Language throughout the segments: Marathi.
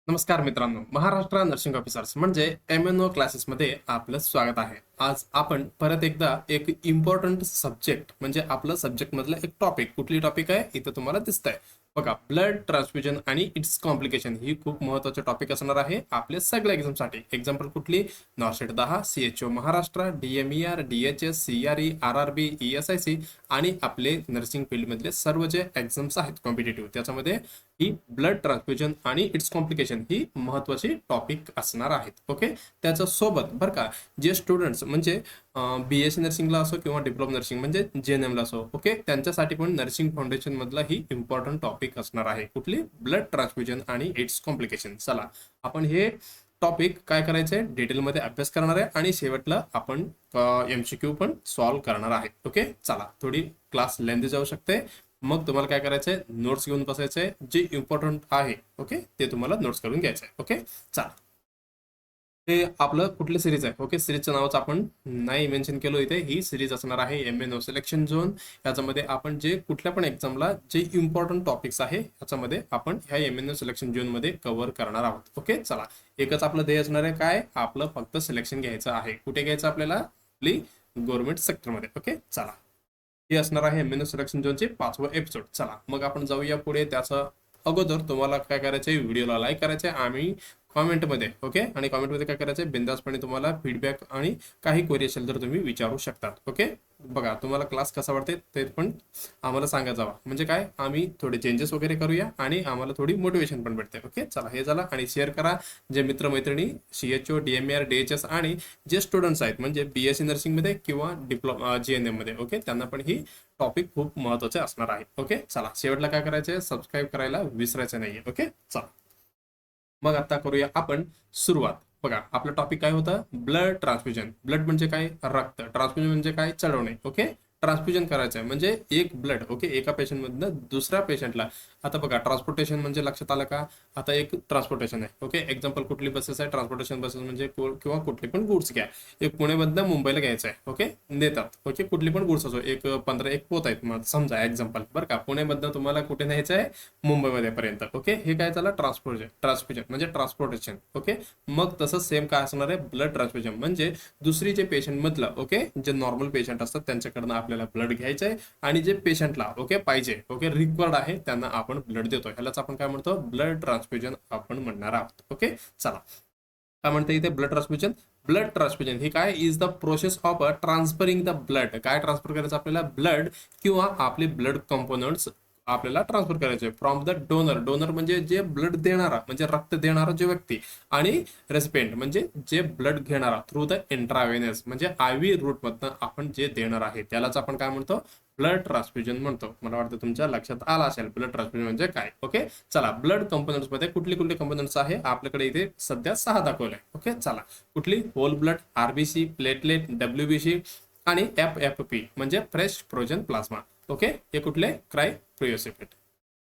नमस्कार मित्रांनो, महाराष्ट्र नर्सिंग ऑफिसर्स म्हणजे MNO क्लासेसमध्ये आपलं स्वागत आहे. आज आपण परत एकदा एक इम्पॉर्टंट सब्जेक्ट म्हणजे आपलं सब्जेक्ट मधलं एक टॉपिक, कुठली टॉपिक आहे इथं तुम्हाला दिसतंय बघा. ब्लड ट्रान्सफ्युजन आणि इट्स कॉम्प्लिकेशन ही खूप महत्त्वाचे टॉपिक असणार आहे आपल्या सगळ्या एक्झामसाठी. एक्झाम्पल कुठली? नॉर्सेट 10, CHO Maharashtra, DMER, DHS, CRE, RRB, ESIC आणि आपले नर्सिंग फील्डमधले सर्व जे एक्झाम्स आहेत कॉम्पिटेटिव्ह, त्याच्यामध्ये ही ब्लड ट्रान्सफ्युजन आणि इट्स कॉम्प्लिकेशन ही महत्वाची टॉपिक असणार आहेत. ओके, त्याच्या सोबत बरं का, जे स्टुडंट्स म्हणजे BSc नर्सिंगला असो किंवा डिप्लोमा नर्सिंग म्हणजे JNM ला असो, ओके, त्यांच्यासाठी पण नर्सिंग फाउंडेशन मधला ही इम्पॉर्टंट टॉपिक असणार आहे. कुठली? ब्लड ट्रान्सफ्युजन आणि इट्स कॉम्प्लिकेशन. चला आपण हे टॉपिक काय करायचंय डिटेलमध्ये अभ्यास करणार आहे आणि शेवटला आपण MCQ पण सॉल्व्ह करणार आहे. ओके, चला थोडी क्लास लेंदी जाऊ शकते. मग तुम्हाला काय करायचंय, नोट्स घेऊन बसायचंय, जे इम्पॉर्टंट आहे ओके ते तुम्हाला नोट्स करून घ्यायचंय. ओके, चला. हे आपलं कुठली सिरीज आहे? ओके, सिरीजचं नावच आपण नाही मेन्शन केलं इथे. ही सिरीज असणार आहे MNO सिलेक्शन झोन. याच्यामध्ये आपण जे कुठल्या पण एक्झामला जे इम्पॉर्टंट टॉपिक्स आहे याच्यामध्ये आपण ह्या MNO सिलेक्शन झोन मध्ये कव्हर करणार आहोत. ओके, चला. एकच आपलं ध्येय असणार आहे, काय? आपलं फक्त सिलेक्शन घ्यायचं आहे. कुठे घ्यायचं आपल्याला? आपली गव्हर्नमेंट सेक्टरमध्ये. ओके, चला. हे असणार आहे MNO सिलेक्शन झोनचे 5वं एपिसोड. चला मग आपण जाऊया पुढे. त्याचं अगोदर तुम्हाला काय करायचंय, व्हिडिओला लाईक करायचंय आणि कॉमेंटमध्ये ओके, आणि कॉमेंटमध्ये काय करायचंय, बिंदासपणे तुम्हाला फीडबॅक आणि काही क्वेरी असेल तर तुम्ही विचारू शकतात. ओके, बघा तुम्हाला क्लास कसा वाटते ते पण आम्हाला सांगा जावा, म्हणजे काय आम्ही थोडे चेंजेस वगैरे करूया आणि आम्हाला थोडी मोटिवेशन पण भेटते. ओके, चला हे झालं. आणि शेअर करा जे मित्रमैत्रिणी CHO, DMER, DHS आणि जे स्टुडंट्स आहेत म्हणजे BSc नर्सिंगमध्ये किंवा डिप्लोमा JNM मध्ये, ओके, त्यांना पण ही टॉपिक खूप महत्वाचे असणार आहे. ओके, चला शेवटला काय करायचंय, सबस्क्राईब करायला विसरायचं नाहीये. ओके, चला मग आता करूया आपण सुरुवात. बघा आपलं टॉपिक काय होतं, ब्लड ट्रान्सफ्युजन. ब्लड म्हणजे काय? रक्त. ट्रान्सफ्युजन म्हणजे काय? चढवणे. ओके, ट्रान्सफ्युजन करायचं आहे म्हणजे एक ब्लड ओके एका पेशंटमधनं दुसऱ्या पेशंटला. आता बघा ट्रान्सपोर्टेशन म्हणजे लक्षात आलं का? आता एक ट्रान्सपोर्टेशन आहे ओके, एक्झाम्पल कुठली बसेस आहे, ट्रान्सपोर्टेशन बसेस म्हणजे किंवा कुठली पण गुड्स घ्या. एक पुणेमधनं मुंबईला घ्यायचं आहे ओके, नेतात ओके, कुठली पण गुड्स असो, एक 15 एक पोत आहेत मग समजा एक्झाम्पल बरं का, पुणेमधनं तुम्हाला कुठे न्यायचं आहे, मुंबईमध्ये पर्यंत. ओके, हे काय झालं? ट्रान्सफ्युजन म्हणजे ट्रान्सपोर्टेशन. ओके, मग तसं सेम काय असणार आहे, ब्लड ट्रान्सफ्युजन म्हणजे दुसरी जे पेशंट मधलं ओके, जे नॉर्मल पेशंट असतात त्यांच्याकडनं आपल्याला ब्लड घ्यायचं आहे आणि जे पेशंटला ओके पाहिजे ओके रिक्वायर्ड आहे त्यांना आपण ब्लड देतो. ह्यालाच आपण काय म्हणतो, ब्लड ट्रान्सफ्युजन आपण म्हणणार आहोत. ओके, चला काय म्हणते इथे ब्लड ट्रान्सफ्युजन. ब्लड ट्रान्सफ्युजन ही काय? Is the process of transferring the blood. काय ट्रान्सफर करायचं आपल्याला? ब्लड किंवा आपले ब्लड कंपोनंट्स आपल्याला ट्रान्सफर करायचे फ्रॉम द डोनर. डोनर म्हणजे जे ब्लड देणारा म्हणजे रक्त देणारा जो व्यक्ती, आणि रेसिपेंट म्हणजे जे ब्लड घेणारा थ्रू द इंट्रावेनस म्हणजे IV रूट मधनं आपण जे देणार आहे त्यालाच आपण काय म्हणतो, ब्लड ट्रान्सफ्युजन म्हणतो. मला वाटतं तुमच्या लक्षात आला असेल ब्लड ट्रान्सफ्युजन म्हणजे काय. ओके, चला ब्लड कंपोनंट्स मध्ये कुठले कुठले कंपोनंट्स आहे आपल्याकडे इथे सध्या 6 दाखवले. ओके, चला कुठली? Whole blood, RBC, platelet, WBC आणि FFP म्हणजे फ्रेश फ्रोजन प्लाझ्मा. ओके, हे कुठले? क्रायोप्रियोसिपेट.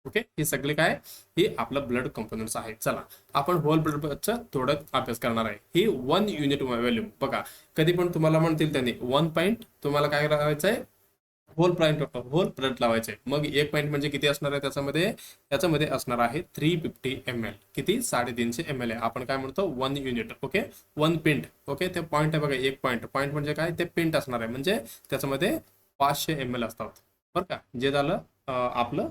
ओके, हे सगळे काय? हे आपलं ब्लड कंपोनंट्स आहे. चला आपण होल ब्लडचा थोडं अभ्यास करणार आहे. ही 1 युनिट व्हॉल्यूम. बघा कधी पण तुम्हाला म्हणतील त्यांनी 1 पॉईंट तुम्हाला काय करायचं आहे, होल ब्लड लावायचे. मग 1 पॉईंट म्हणजे किती असणार आहे त्याच्यामध्ये असणार आहे 350 ml. किती? 350 ml आहे. आपण काय म्हणतो 1 युनिट. Okay, 1 pint. ओके, ते पॉईंट आहे बघा, 1 पॉईंट. पॉईंट म्हणजे काय? ते पिंट असणार आहे म्हणजे त्याच्यामध्ये 500 ml असतात बरं का. जे झालं आपलं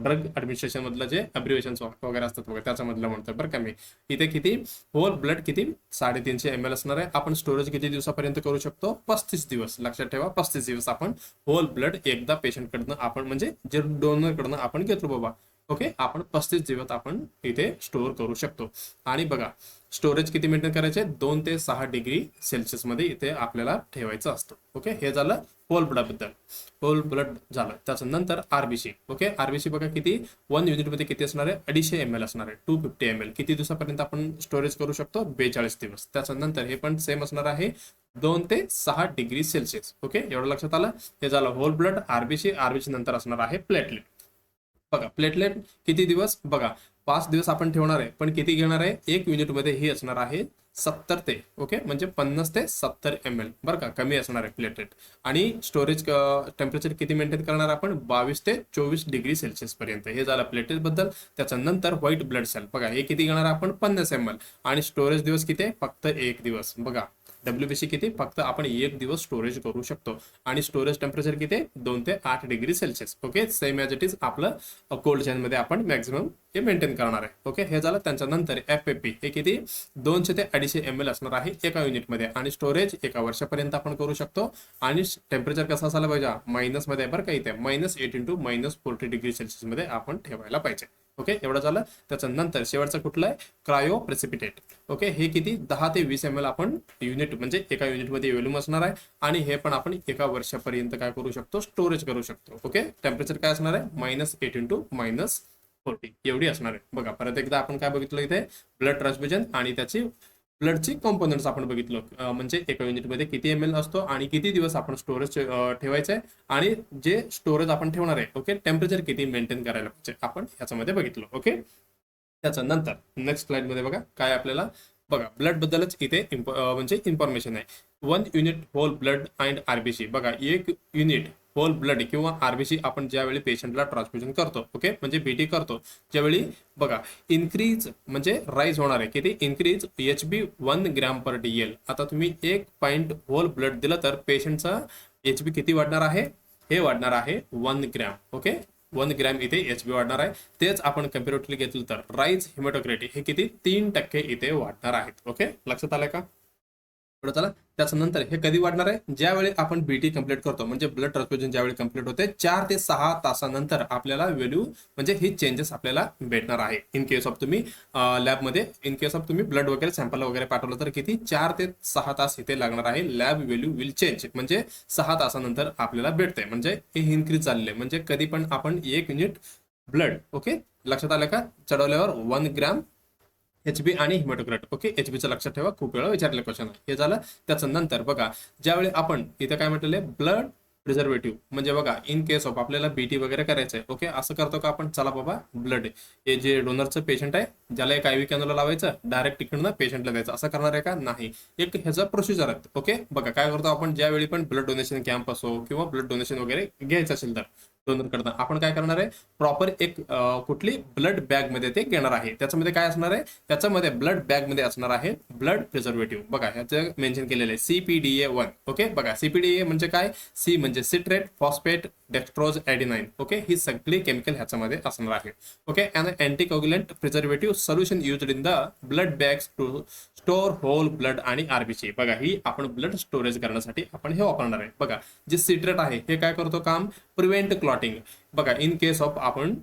ड्रग ऍडमिनिस्ट्रेशन मधलं जे अब्रिव्हेशन वगैरे असतात वगैरे त्याच्यामधलं म्हणतोय बरं का मी. इथे किती? होल ब्लड किती? 350 ml असणार आहे. आपण स्टोरेज किती दिवसापर्यंत करू शकतो? 35 दिवस. लक्षात ठेवा 35 दिवस आपण होल ब्लड एकदा पेशंट कडनं आपण म्हणजे जे डोनर कडनं आपण घेतो बाबा ओके, आपण 35 दिवस आपण इथे स्टोअर करू शकतो. आणि बघा स्टोरेज किती मेंटेन करायचे? 2 ते 6 डिग्री सेल्सिअस मध्ये इथे आपल्याला ठेवायचं असतं. ओके, हे झालं होल ब्लड बद्दल. होल ब्लड झालं. त्याच्यानंतर RBC. ओके, RBC बघा किती? 1 युनिट मध्ये किती असणार आहे? 250 ml असणार आहे. 250 ml किती दिवसापर्यंत आपण स्टोरेज करू शकतो? 42 दिवस. त्याच्यानंतर हे पण सेम असणार आहे 2 ते 6 डिग्री सेल्सिअस. ओके, एवढं लक्षात आलं. हे झालं होल ब्लड. RBC नंतर असणार आहे प्लेटलेट. बघा प्लेटलेट किती दिवस? बघा 5 दिवस आपण ठेवणार आहे, पण किती घेणार आहे, 1 युनिटमध्ये ही असणार आहे 70 ते ओके म्हणजे 50 ते 70 ml बरं का, कमी असणार आहे प्लेट रेट. आणि स्टोरेज टेम्परेचर किती मेंटेन करणार आपण, 22 ते 24 डिग्री सेल्सिअस पर्यंत. हे झालं प्लेटेट बद्दल. त्याच्यानंतर व्हाईट ब्लड सेल बघा, हे किती घेणार आपण, 50 ml. आणि स्टोरेज दिवस किती आहे, फक्त 1 दिवस. बघा WBC किती, फक्त आपण 1 दिवस स्टोरेज करू शकतो. आणि स्टोरेज टेम्परेचर किती, 2 ते 8 degree Celsius. Okay, same as it is आपलं कोल्ड चेनमध्ये आपण मॅक्झिमम हे मेंटेन करणार आहे. ओके, हे झालं. त्याच्यानंतर FFP हे किती, 200 ते 250 ml असणार आहे एका युनिटमध्ये. आणि स्टोरेज 1 वर्षापर्यंत आपण करू शकतो. आणि टेम्परेचर कसं असायला पाहिजे, मायनसमध्ये बरं का, इथे -8 to -40 डिग्री सेल्सिअसमध्ये आपण ठेवायला पाहिजे. ओके, एवढं झालं. त्याच्यानंतर शेवटचं कुठलं आहे, क्रायो प्रेसिपिटेट. ओके, हे किती, 10 ते 20 ml आपण युनिट म्हणजे एका युनिटमध्ये व्हॉल्यूम असणार आहे. आणि हे पण आपण 1 वर्षापर्यंत काय करू शकतो, स्टोरेज करू शकतो. ओके, टेम्परेचर काय असणार आहे, -8 to -40 एवढी असणार आहे. बघा परत एकदा आपण काय बघितलं इथे, ब्लड ट्रान्सफ्युजन आणि त्याची ब्लडची कॉम्पोनंट्स आपण बघितलं. म्हणजे एका युनिटमध्ये किती ml असतो आणि किती दिवस आपण स्टोरेज ठेवायचं आहे, आणि जे स्टोरेज आपण ठेवणार आहे ओके, टेम्परेचर किती मेंटेन करायला पाहिजे आपण ह्याच्यामध्ये बघितलं. ओके, त्याच्यानंतर नेक्स्ट स्लाइडमध्ये बघा काय आपल्याला, बघा ब्लड बद्दलच इथे म्हणजे इन्फॉर्मेशन आहे. 1 unit whole blood and RBC. बघा 1 युनिट होल ब्लड किंवा RBC आपण ज्यावेळी पेशंटला ट्रान्सफ्युजन करतो ओके, म्हणजे BT करतो, ज्यावेळी बघा इन्क्रीज म्हणजे राईज होणार आहे किती, increase HB 1 gram per DL. आता तुम्ही 1 पॉइंट होल ब्लड दिलं तर पेशंटचा HB किती वाढणार आहे, हे वाढणार आहे 1 ग्रॅम. ओके, 1 ग्रॅम इथे HB वाढणार आहे. तेच आपण कम्पॅरेटिव्हली घेतलं तर राईज हिमॅटोक्रेट हे किती, 3% इथे वाढणार आहेत. ओके, लक्षात आलंय का, पुढे चला. त्याच्यानंतर हे कधी वाढणार आहे, ज्यावेळी आपण BT कंप्लीट करतो, म्हणजे ब्लड ट्रान्सफ्युजन ज्यावेळी कंप्लीट होते 4 ते 6 तासानंतर आपल्याला व्हॅल्यू म्हणजे ही चेंजेस आपल्याला भेटणार आहे. इन केस ऑफ तुम्ही लॅबमध्ये इन केस ऑफ तुम्ही ब्लड वगैरे सॅम्पल वगैरे पाठवलं तर किती, 4 ते 6 तास इथे लागणार आहे. लॅब व्हॅल्यू विल चेंज म्हणजे 6 तासानंतर आपल्याला भेटते, म्हणजे हे इन्क्रीज झालेले. म्हणजे कधी पण आपण 1 युनिट ब्लड ओके, लक्षात आलं का, चढवल्यावर 1 ग्रॅम HB आणि हिमॅटोक्रेट. ओके, HBचं लक्षात ठेवा, खूप वेळा विचारले क्वेश्चन. हे झालं. त्याच्यानंतर बघा ज्यावेळी आपण इथे काय म्हटलेलं, ब्लड प्रिझर्वेटिव्ह म्हणजे बघा इन केस ऑफ आपल्याला BT वगैरे करायचंय ओके, असं करतो का आपण, चला बाबा ब्लड हे जे डोनरचं पेशंट आहे ज्याला एक IV कॅनोला लावायचं, डायरेक्ट तिकडनं पेशंटला द्यायचं, असं करणार आहे का, नाही. एक ह्याचं प्रोसिजर आहे. ओके, बघा काय करतो आपण, ज्यावेळी पण ब्लड डोनेशन कॅम्प असो किंवा ब्लड डोनेशन वगैरे घ्यायचं असेल तर डोनर करता आपण काय करणार आहे, प्रॉपर एक कुठली ब्लड बॅग मध्ये ते घेणार आहे. त्याच्यामध्ये काय असणार आहे, त्याच्यामध्ये ब्लड बॅग मध्ये असणार आहे ब्लड प्रिझर्वेटिव्ह. बघा ह्याचं मेन्शन केलेलं आहे CPDA1. ओके, बघा CPDA म्हणजे काय, C म्हणजे citrate, phosphate, dextrose, adenine. Okay, ही सगळी केमिकल ह्याच्यामध्ये असणार आहे. Okay, and anticoagulant preservative solution used in the blood bags to store whole blood आणि RBC. बघा ही आपण ब्लड स्टोरेज करण्यासाठी आपण हे वापरणार आहे. बघा जे सिट्रेट आहे हे काय करतो काम, प्रिव्हेंट क्लॉटिंग. बघा इन केस ऑफ आपण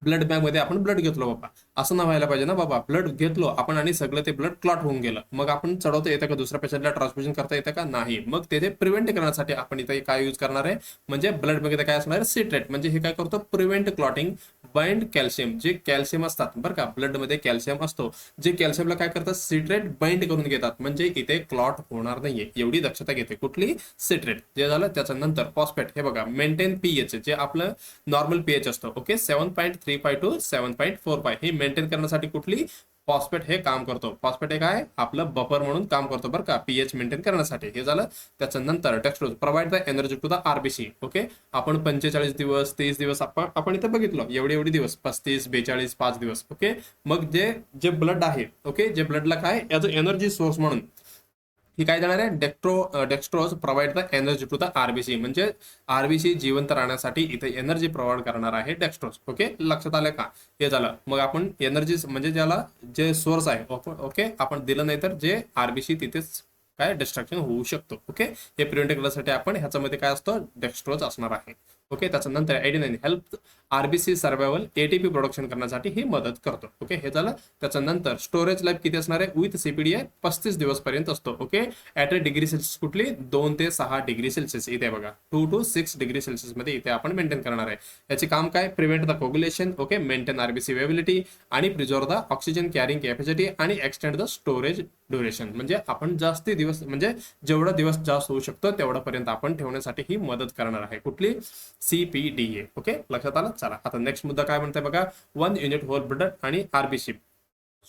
ब्लड बँक मध्ये आपण ब्लड घेतलो बाबा, असं ना व्हायला पाहिजे ना बाबा, ब्लड घेतलो आपण आणि सगळं ते ब्लड क्लॉट होऊन गेलं, मग आपण चढवता येतं का, दुसऱ्या पेशंटला ट्रान्सफ्युजन करता येतं का, नाही. मग ते प्रिव्हेंट करण्यासाठी आपण इथे काय यूज करणार आहे, म्हणजे ब्लड मध्ये काय असणार आहे, सिट्रेट. म्हणजे हे काय करतो, प्रिव्हेंट क्लॉटिंग, बाइंड कॅल्शियम. जे कॅल्शियम असतात बरं का, ब्लड मध्ये कॅल्शियम असतो, जे कॅल्शियमला काय करतात, सिट्रेट बाइंड करून घेतात, म्हणजे इथे क्लॉट होणार नाहीये, एवढी दक्षता घेते कुठली, सिट्रेट. जे झालं त्याच्यानंतर फॉस्फेट. हे बघा मेंटेन pH जे आपलं नॉर्मल pH असतं ओके, 7.35 to 7.45 हे मेंटेन करण्यासाठी कुठली, फॉस्फेट हे काम करतो. फॉस्फेट हे काय, आपलं बफर म्हणून काम करतो बरं का, pH मेंटेन करण्यासाठी. हे झालं. त्याच्यानंतर dextrose provide the energy to the RBC. Okay, आपण 45 दिवस 30 दिवस आपण इथे बघितलं, एवढे दिवस 35 42 5 दिवस. ओके, मग जे ब्लड आहे ओके, जे ब्लडला काय ॲज अ एनर्जी सोर्स म्हणून ही काय देणार आहे, dextrose provide the energy to the RBC. म्हणजे RBC जिवंत राहण्यासाठी इथे एनर्जी प्रोव्हाइड करणार आहे डेक्स्ट्रोज. ओके, लक्षात आलं का, हे झालं. मग आपण एनर्जी म्हणजे ज्याला जे सोर्स आहे ओके, आपण दिलं नाही तर जे RBC तिथेच काय डिस्ट्रक्शन होऊ शकतो. ओके, हे प्रिव्हेंट करण्यासाठी आपण ह्याच्यामध्ये काय असतं, डेक्स्ट्रोज असणार आहे. ओके, त्याच्यानंतर adenine help RBC survival, ATP production करण्यासाठी ही मदत करतो. ओके, हे झालं. त्याच्यानंतर स्टोरेज लाईफ किती असणार आहे, विथ CPDA 35 दिवस पर्यंत असतो. Okay, at a degree Celsius कुठली, 2 ते 6 डिग्री सेल्सिअस. इथे बघा 2 to 6 डिग्री सेल्सिअस मध्ये इथे आपण मेंटेन करणार आहे. याचे काम काय, prevent the coagulation okay, maintain RBC viability आणि preserve the oxygen carrying capacity आणि एक्सटेंड द स्टोरेज ड्युरेशन, म्हणजे आपण जास्ती दिवस म्हणजे जेवढा दिवस जास्त होऊ शकतो तेवढ्यापर्यंत आपण ठेवण्यासाठी ही मदत करणार आहे. कुठली? CPDA. ओके, लक्षात आलं. चला आता नेक्स्ट मुद्दा काय म्हणताय बघा. 1 युनिट होल ब्लड आणि RBC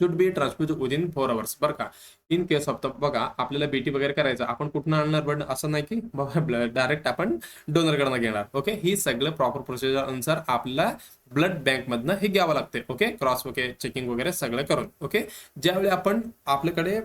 should be transfuse within 4 hours. बरं का. इन केस ऑफ बघा आपल्याला बीटी वगैरे करायचं, आपण कुठून आणणार ब्लड असं नाही की बाबा डायरेक्ट आपण डोनरकडनं घेणार. ओके, ही सगळं प्रॉपर प्रोसिजर अनुसार आपल्याला ब्लड बँक मधनं हे घ्यावं लागते. ओके, क्रॉस ओके चेकिंग वगैरे सगळं करून. ओके, ज्यावेळी आपण आपल्याकडे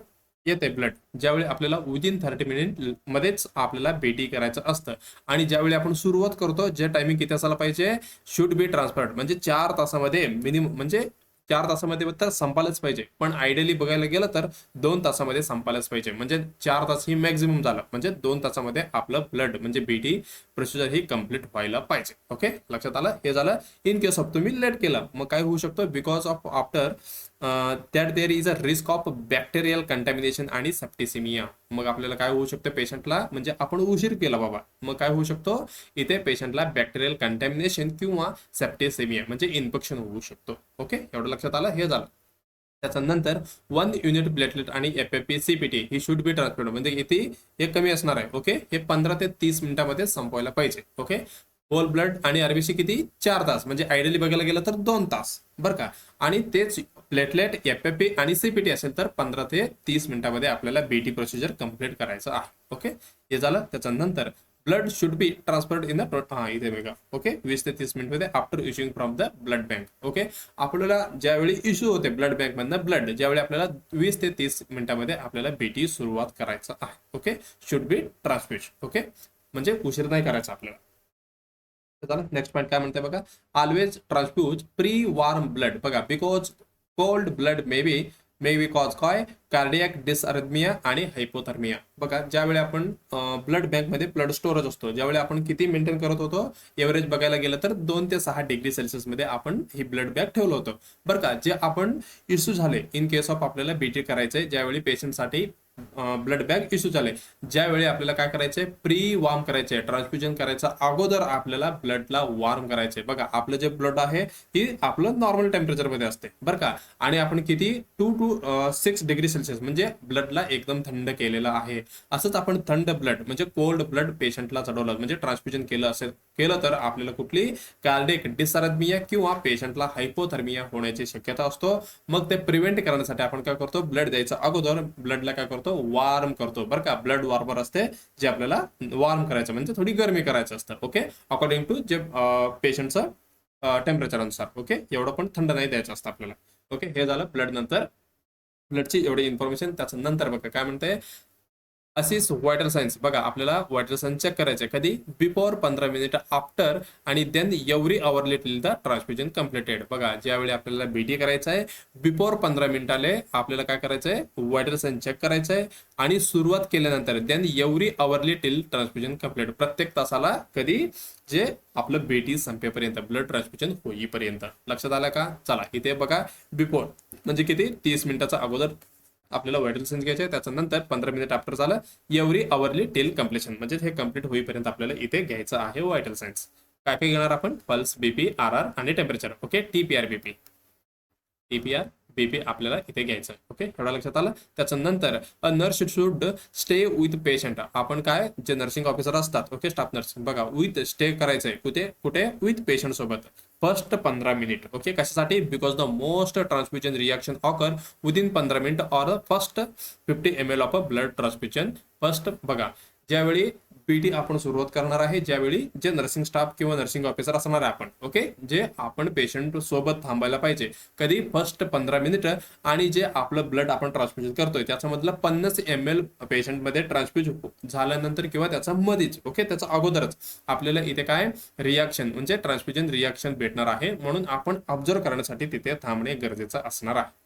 येते ब्लड, ज्यावेळी आपल्याला विदिन 30 मिनिट मध्येच आपल्याला बीटी करायचं असतं आणि ज्यावेळी आपण सुरुवात करतो, जे टायमिंग किती असायला पाहिजे, शुड बी ट्रान्सफर्ड म्हणजे 4 तासामध्ये मिनिमम, म्हणजे 4 तासामध्ये तर संपायलाच पाहिजे, पण आयडियली बघायला गेलं तर 2 तासामध्ये संपायलाच पाहिजे. म्हणजे 4 तास ही मॅक्झिमम झालं, म्हणजे 2 तासामध्ये आपलं ब्लड म्हणजे बीटी प्रोसिजर ही कम्प्लीट व्हायला पाहिजे. ओके, लक्षात आलं. हे झालं. इन केस ऑफ तुम्ही लेट केलं मग काय होऊ शकतो, because of after that there is a risk of bacterial contamination आणि सेप्टिसिमिया. मग आपल्याला काय होऊ शकतं पेशंटला, म्हणजे आपण उशीर केला बाबा, मग काय होऊ शकतो इथे पेशंटला बॅक्टेरियल कंटॅमिनेशन किंवा सेप्टिसिमिया म्हणजे इन्फेक्शन होऊ शकतो. ओके, एवढं लक्षात आलं. हे झालं. त्याच्यानंतर 1 युनिट प्लेटलेट आणि FFP CPT he should be transferred म्हणजे इथे हे कमी असणार आहे. ओके, हे 15 ते 30 मिनिटांमध्ये संपवायला पाहिजे. ओके, होल ब्लड आणि RBC किती 4 तास, म्हणजे आयडियली बघायला गेलं तर 2 तास. बरं का. आणि तेच प्लेटलेट FFP आणि CPT असेल तर 15 ते 30 मिनिटांमध्ये आपल्याला बीटी प्रोसिजर कम्प्लीट करायचं आहे. ओके, हे झालं. त्याच्यानंतर blood should be transferred in the इथे बघा. ओके, 20 ते 30 मिनिटमध्ये after issuing from the blood bank. Okay, आपल्याला ज्यावेळी इश्यू होते ब्लड बँक मधनं ब्लड, ज्यावेळी आपल्याला 20 ते 30 मिनिटांमध्ये आपल्याला बीटी सुरुवात करायचं आहे. Okay, should be transfuse. Okay, म्हणजे उशीर नाही करायचा आपल्याला. नेक्स्ट पॉईंट काय म्हणते बघा. Always transfuse pre warm blood. बघा, because cold blood may be cause काय कार्डियक डिसअरिथमिया आणि हायपोथर्मिया. बघा, ज्यावेळी आपण ब्लड बँकमध्ये ब्लड स्टोरेज असतो, ज्यावेळी आपण किती मेंटेन करत होतो, एव्हरेज बघायला गेलं तर 2 ते 6 डिग्री सेल्सिअस मध्ये आपण ही ब्लड बँक ठेवलं होतं. बरं का. जे आपण इश्यू झाले इन केस ऑफ आपल्याला बीटी करायचंय, ज्यावेळी पेशंटसाठी ब्लड बँक इश्यू झाले, ज्यावेळी आपल्याला काय करायचंय, प्री वॉर्म करायचंय, ट्रान्सफ्युजन करायचं अगोदर आपल्याला ब्लडला वॉर्म करायचंय. बघा, आपलं जे ब्लड आहे ही आपलं नॉर्मल टेम्परेचर मध्ये असते. बरं का. आणि आपण किती 2 to 6 डिग्री सेल्सिअस म्हणजे ब्लडला एकदम थंड केलेलं आहे. असंच आपण थंड ब्लड म्हणजे कोल्ड ब्लड पेशंटला चढवलं म्हणजे ट्रान्सफ्युजन केलं तर आपल्याला कुठली कार्डियक डिसअरिथमिया किंवा पेशंटला हायपोथर्मिया होण्याची शक्यता असतो. मग ते प्रिव्हेंट करण्यासाठी आपण काय करतो, ब्लड द्यायचं अगोदर ब्लडला काय करतो, वॉर्म करतो. बरं का. ब्लड वॉर्मर असते जे आपल्याला वॉर्म करायचं म्हणजे थोडी गरमी करायचं असतं. ओके, अकॉर्डिंग टू जे पेशंटचं टेम्परेचर अनुसार. ओके, एवढं पण थंड नाही द्यायचं असतं आपल्याला. ओके, हे झालं ब्लड नंतर ब्लडची एवढी इन्फॉर्मेशन. त्याच्यानंतर बघा काय म्हणते, असिस व्हायटल सायन्स. बघा, आपल्याला व्हायटल सायन्स चेक करायचे कधी, बिफोर 15 मिनिट आफ्टर आणि then every hourly till the transfusion completed. बघा, ज्यावेळी आपल्याला बीटी करायचं आहे बिफोर 15 मिनिटाले आपल्याला काय करायचंय, व्हायटल सायन्स चेक करायचंय आणि सुरुवात केल्यानंतर then every hourly till transfusion complete, प्रत्येक तासाला कधी जे आपलं बीटी संपेपर्यंत ब्लड ट्रान्सफ्युजन होईपर्यंत. लक्षात आलं का. चला, इथे बघा, बिफोर म्हणजे किती 30 मिनिटाचा अगोदर आपल्याला व्हायटल सायन्स घ्यायचे, त्याच्यानंतर 15 मिनिट आफ्टर झालं एव्हरी अवरली टिल कम्प्लिशन म्हणजे हे कम्प्लीट होईपर्यंत आपल्याला इथे घ्यायचं आहे व्हायटल सायन्स. काय काय घेणार आपण, पल्स, BP, RR आणि टेम्परेचर. ओके, TPR BP आपल्याला इथे घ्यायचं. ओके, एवढा लक्षात आलं. त्याच्यानंतर अ nurse should stay with patient. आपण काय जे नर्सिंग ऑफिसर असतात, ओके, स्टाफ नर्स, बघा, विथ स्टे करायचंय कुठे विथ पेशंट सोबत फर्स्ट 15 मिनिट. ओके, कशासाठी, because the most transfusion reaction occur within 15 minute or first 50 ml of blood transfusion first. बघा, ज्यावेळी बीटी आपण सुरुवात करणार आहे, ज्यावेळी जे नर्सिंग स्टाफ किंवा नर्सिंग ऑफिसर असणार आहे आपण, ओके, जे आपण पेशंट सोबत थांबायला पाहिजे कधी फर्स्ट 15 मिनिट आणि जे आपलं ब्लड आपण ट्रान्सफ्युजन करतोय त्याच्यामधलं 50 ml पेशंट मध्ये ट्रान्सफ्यूज झाल्यानंतर किंवा त्याचा मध्येच. ओके, त्याचा अगोदरच आपल्याला इथे काय रिॲक्शन म्हणजे ट्रान्सफ्युजन रिॲक्शन भेटणार आहे, म्हणून आपण ऑब्झर्व करण्यासाठी तिथे थांबणे गरजेचं असणार आहे.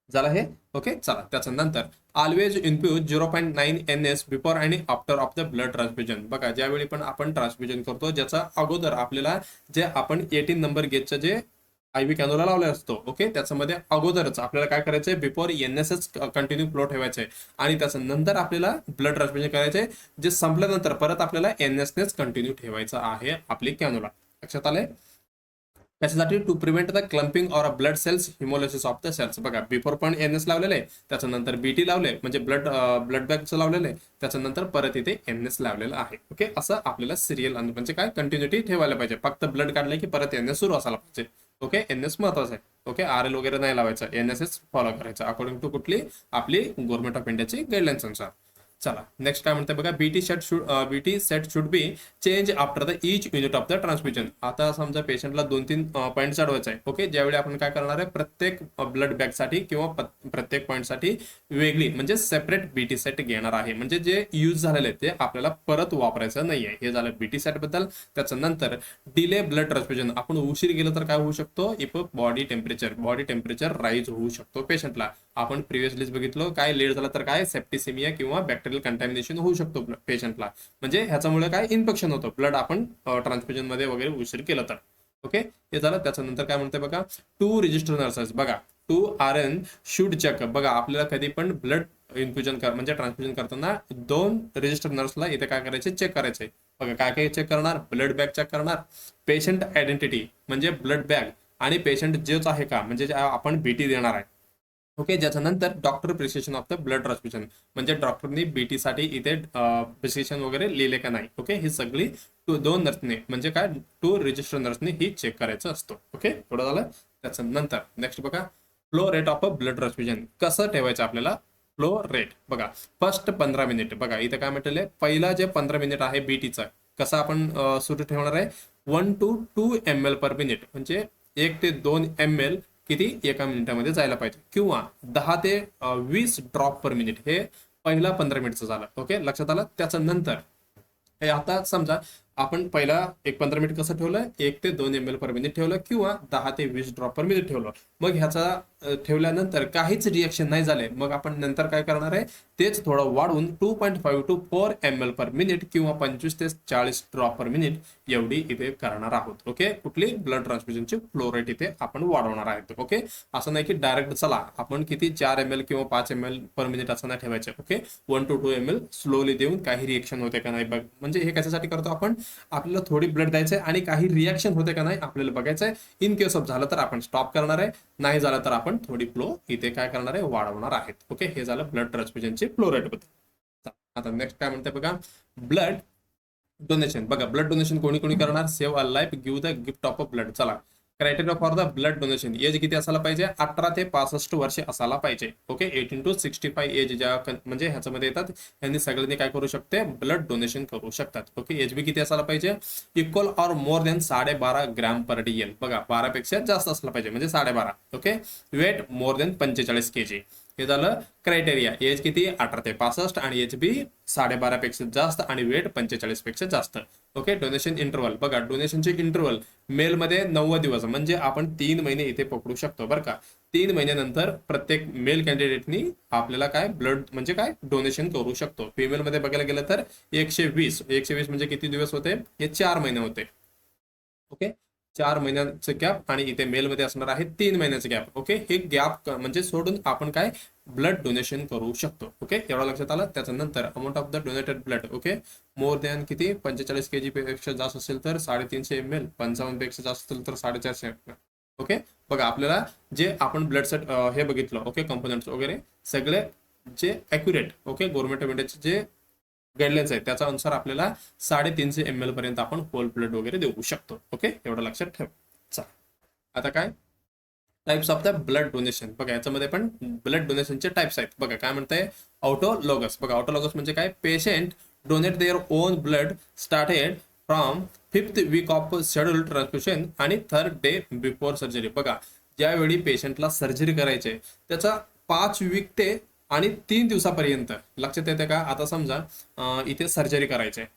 झालं हे. ओके, चला, त्याच्यानंतर ऑलवेज इन्फ्यूज 0.9 NS बिफोर आणि after of the blood transfusion. बघा, ज्यावेळी पण आपण ट्रान्सफ्युजन करतो ज्याचा अगोदर आपल्याला जे आपण 18 नंबर गेजचं जे IV कॅनोला लावला असतो, ओके, त्याच्यामध्ये अगोदरच आपल्याला काय करायचंय, बिफोर NSच कंटिन्यू फ्लो ठेवायचंय आणि त्याच्यानंतर आपल्याला ब्लड ट्रान्सफ्युजन करायचंय, जे संपल्यानंतर परत आपल्याला NSनेच कंटिन्यू ठेवायचं आहे आपली कॅनोला. लक्षात आलंय. कशासाठी? To prevent the clumping or blood cells haemolysis of the cells. बघा बिफोर पण एन एस लावलेले आहे, त्याच्यानंतर बीटी लावले म्हणजे ब्लड बँकचं लावलेलं आहे, त्याच्यानंतर परत इथे एन एस लावलेलं आहे. ओके, असं आपल्याला सिरियल म्हणजे काय कंटिन्युटी ठेवायला पाहिजे. फक्त ब्लड काढले की परत एन एस सुरू असायला पाहिजे. ओके, एन एस महत्वाचं आहे. ओके, आर एल वगैरे नाही लावायचं, एन एस एस फॉलो करायचं अकॉर्डिंग टू कुठली आपली गव्हर्नमेंट ऑफ इंडियाची गाईडलाईन्स अनुसार. चला नेक्स्ट काय म्हणते बघा, BT set should be change after the each unit of the transfusion. आता समजा पेशंटला 2-3 पॉईंट चढवायचा आहे. ओके, ज्यावेळी आपण काय करणार आहे, प्रत्येक ब्लड बॅगसाठी किंवा प्रत्येक पॉईंटसाठी वेगळी म्हणजे सेपरेट बीटी सेट घेणार आहे. म्हणजे जे यूज झालेले आहे ते आपल्याला परत वापरायचं नाही आहे. हे झालं बीटी सेट बद्दल. त्याच्यानंतर डिले ब्लड ट्रान्सफ्युजन. आपण उशीर गेलं तर काय होऊ शकतो, इफ बॉडी टेम्परेचर राईज होऊ शकतो पेशंटला. आपण प्रिव्हियसलीच बघितलं, काय लेट झालं तर काय सेप्टिसिमिया किंवा बॅक्टेरियल कंटॅमिनेशन होऊ शकतो पेशंटला. म्हणजे ह्याच्यामुळे काय इन्फेक्शन होतं ब्लड आपण ट्रान्सफ्युजन मध्ये वगैरे उशीर केलं तर. ओके, हे झालं. त्याच्यानंतर काय म्हणते बघा, 2 रजिस्टर नर्सेस. बघा 2 RN शुड चेक. बघा आपल्याला कधी पण ब्लड इन्फ्युजन म्हणजे ट्रान्सफ्युजन करताना 2 रजिस्टर नर्सला इथे काय करायचे, चेक करायचे. बघा काय काय चेक करणार, ब्लड बॅग चेक करणार, पेशंट आयडेंटिटी म्हणजे ब्लड बॅग आणि पेशंट जेच आहे का म्हणजे आपण बीटी देणार आहे. ओके, ज्याच्यानंतर doctor prescription of the blood transfusion म्हणजे डॉक्टरनी बीटी साठी इथे प्रिस्क्रिप्शन वगैरे लिहिले का नाही. ओके, ही सगळी 2 नर्सने म्हणजे काय 2 रजिस्टर नर्सने ही चेक करायचं असतं. ओके, थोडं झालं. त्याच्यानंतर नेक्स्ट बघा, flow rate of a blood transfusion कसं ठेवायचं आपल्याला. फ्लो रेट बघा, फर्स्ट 15 मिनिट. बघा इथे काय म्हटलेलं आहे, पहिला जे 15 मिनिट आहे बीटीचा कसं आपण सुरू ठेवणार आहे, 1 to 2 ml पर मिनिट म्हणजे 1 ते 2 ml किती एका मिनिटामध्ये जायला पाहिजे, किंवा 10 ते 20 ड्रॉप पर मिनिट. हे पहिला 15 मिनिटचं झालं. ओके, लक्षात आलं. त्याच्यानंतर हे आता समजा आपण पहिला 15 मिनिट कसं ठेवलं, 1 ते 2 ml पर मिनिट ठेवलं किंवा 10 ते 20 ड्रॉप पर मिनिट ठेवलं. मग ह्याचा ठेवल्यानंतर काहीच रिएक्शन नाही झाले, मग आपण नंतर काय करणार आहे, तेच थोडं वाढवून 2.5 to 4 ml पर मिनिट किंवा 25 ते 40 ड्रॉप पर मिनिट एवढी इथे करणार आहोत. ओके, कुठली ब्लड ट्रान्सफ्युजनची फ्लो रेट इथे आपण वाढवणार आहोत. ओके, असं नाही की डायरेक्ट चला आपण किती 4 ml किंवा 5 ml पर मिनिट असं नाही ठेवायचं. ओके, 1 to 2 ml स्लोली देऊन काही रिएक्शन होते का नाही बघ. म्हणजे हे कशासाठी करतो आपण, आपल्याला थोडी ब्लड द्यायचं आहे आणि काही रिएक्शन होते का नाही आपल्याला बघायचं आहे. इन केस ऑफ झालं तर आपण स्टॉप करणार आहे, नाही झालं तर आपण थोडी फ्लो इथे काय करणार आहे, वाढवणार आहेत. ओके, हे झालं ब्लड ट्रान्सफ्युजनची फ्लो रेट बद्दल. आता नेक्स्ट काय म्हणते बघा, ब्लड डोनेशन. बघा ब्लड डोनेशन कोणी कोणी करणार, save a life, give the gift of a blood. चला, criteria for the blood donation, age किती असायला पाहिजे, 18 ते 65 वर्षे असायला पाहिजे. ओके, 18 to 65 एज ज्या म्हणजे ह्याच्यामध्ये येतात यांनी सगळ्यांनी काय करू शकते, ब्लड डोनेशन करू शकतात. ओके, एच बी किती असायला पाहिजे, equal or more than 12.5 gram per DL. बघा 12 पेक्षा जास्त असला पाहिजे म्हणजे 12.5. Okay, weight more than 45 kg. हे झालं क्रायटेरिया. एज किती, 18 ते 65 आणि एच बी 12.5 पेक्षा जास्त आणि वेट 45 पेक्षा जास्त. Okay, donation interval. बघा डोनेशनचे इंटरवल मेलमध्ये 90 दिवस म्हणजे आपण 3 महिने इथे पकडू शकतो बरं का. 3 महिन्यानंतर प्रत्येक मेल कॅन्डिडेटनी आपल्याला काय ब्लड म्हणजे काय डोनेशन करू शकतो. फिमेल मध्ये बघायला गेलं तर 120 म्हणजे किती दिवस होते, हे 4 महिने होते. ओके, 4 महिन्याचं गॅप आणि इथे मेलमध्ये असणार आहे 3 महिन्याचं गॅप. ओके, हे गॅप म्हणजे सोडून आपण काय ब्लड डोनेशन करू शकतो. ओके, एवढं लक्षात आलं. त्याच्यानंतर amount of the donated blood. Okay, more than किती 45 kg पेक्षा जास्त असेल तर 350 ml, 55 पेक्षा जास्त असेल तर 450 ml. ओके, बघा आपल्याला जे आपण ब्लड सेट हे बघितलं. ओके, कंपोनेंट्स वगैरे सगळे जे ॲक्युरेट. ओके, गव्हर्नमेंट ऑफ इंडियाचे जे गाईडलाईन्स आहे त्याच्या अनुसार आपल्याला 350 ml पर्यंत आपण होल ब्लड वगैरे देऊ शकतो. ओके, एवढं लक्षात ठेव. आता काय types of the blood donation. बघा याच्यामध्ये पण ब्लड डोनेशनचे टाइप्स आहेत. बघा काय म्हणताय, ऑटोलॉगस. बघा ऑटोलॉगस म्हणजे काय, patient donate their own blood started from 5th week of schedule transfusion आणि 3rd डे बिफोर सर्जरी. बघा ज्यावेळी पेशंटला सर्जरी करायची त्याचा 5 वीक ते आणि 3 दिवसापर्यंत लक्षात येते का. आता समजा इथे सर्जरी करायची आहे.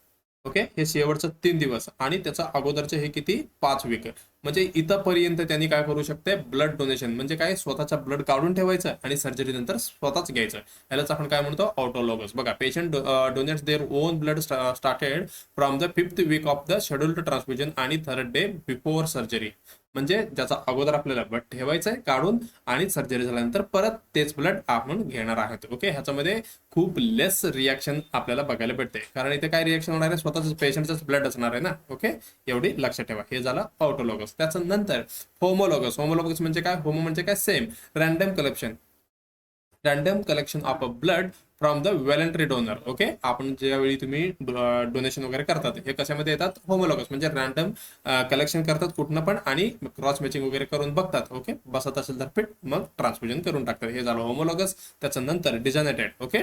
ओके, हे शेवटचं 3 दिवस आणि त्याचा अगोदरचे हे किती 5 वीक म्हणजे इथंपर्यंत त्यांनी काय करू शकते, ब्लड डोनेशन म्हणजे काय स्वतःचा ब्लड काढून ठेवायचं आणि सर्जरी नंतर स्वतःच घ्यायचं. यालाच आपण काय म्हणतो ऑटोलॉगस. बघा patient donates their own blood started from the 5th week of the scheduled transfusion आणि 3rd डे बिफोर सर्जरी. म्हणजे ज्याचा अगोदर आपल्याला ब्लड ठेवायचं आहे काढून आणि सर्जरी झाल्यानंतर परत तेच ब्लड आपण घेणार आहोत. ओके, ह्याच्यामध्ये खूप लेस रिॲक्शन आपल्याला बघायला भेटते, कारण इथे काय रिॲक्शन होणार आहे, स्वतःच पेशंटच ब्लड असणार आहे ना. ओके, एवढी लक्षात ठेवा. हे झालं ऑटोलॉगस. त्याच्यानंतर होमोलॉगस. होमोलॉगस म्हणजे काय? होमो म्हणजे काय? Same. Random collection of a blood from the voluntary donor. Okay, आपण ज्यावेळी तुम्ही डोनेशन वगैरे करतात, हे कशामध्ये येतात? होमोलॉगस म्हणजे रॅन्डम कलेक्शन करतात कुठनं पण आणि क्रॉस मॅचिंग वगैरे करून बघतात. ओके, बसत असेल तर फिट, मग ट्रान्सफ्युजन करून टाकतात. हे झालं होमोलॉगस. त्याच्यानंतर डिजनरेटेड. ओके,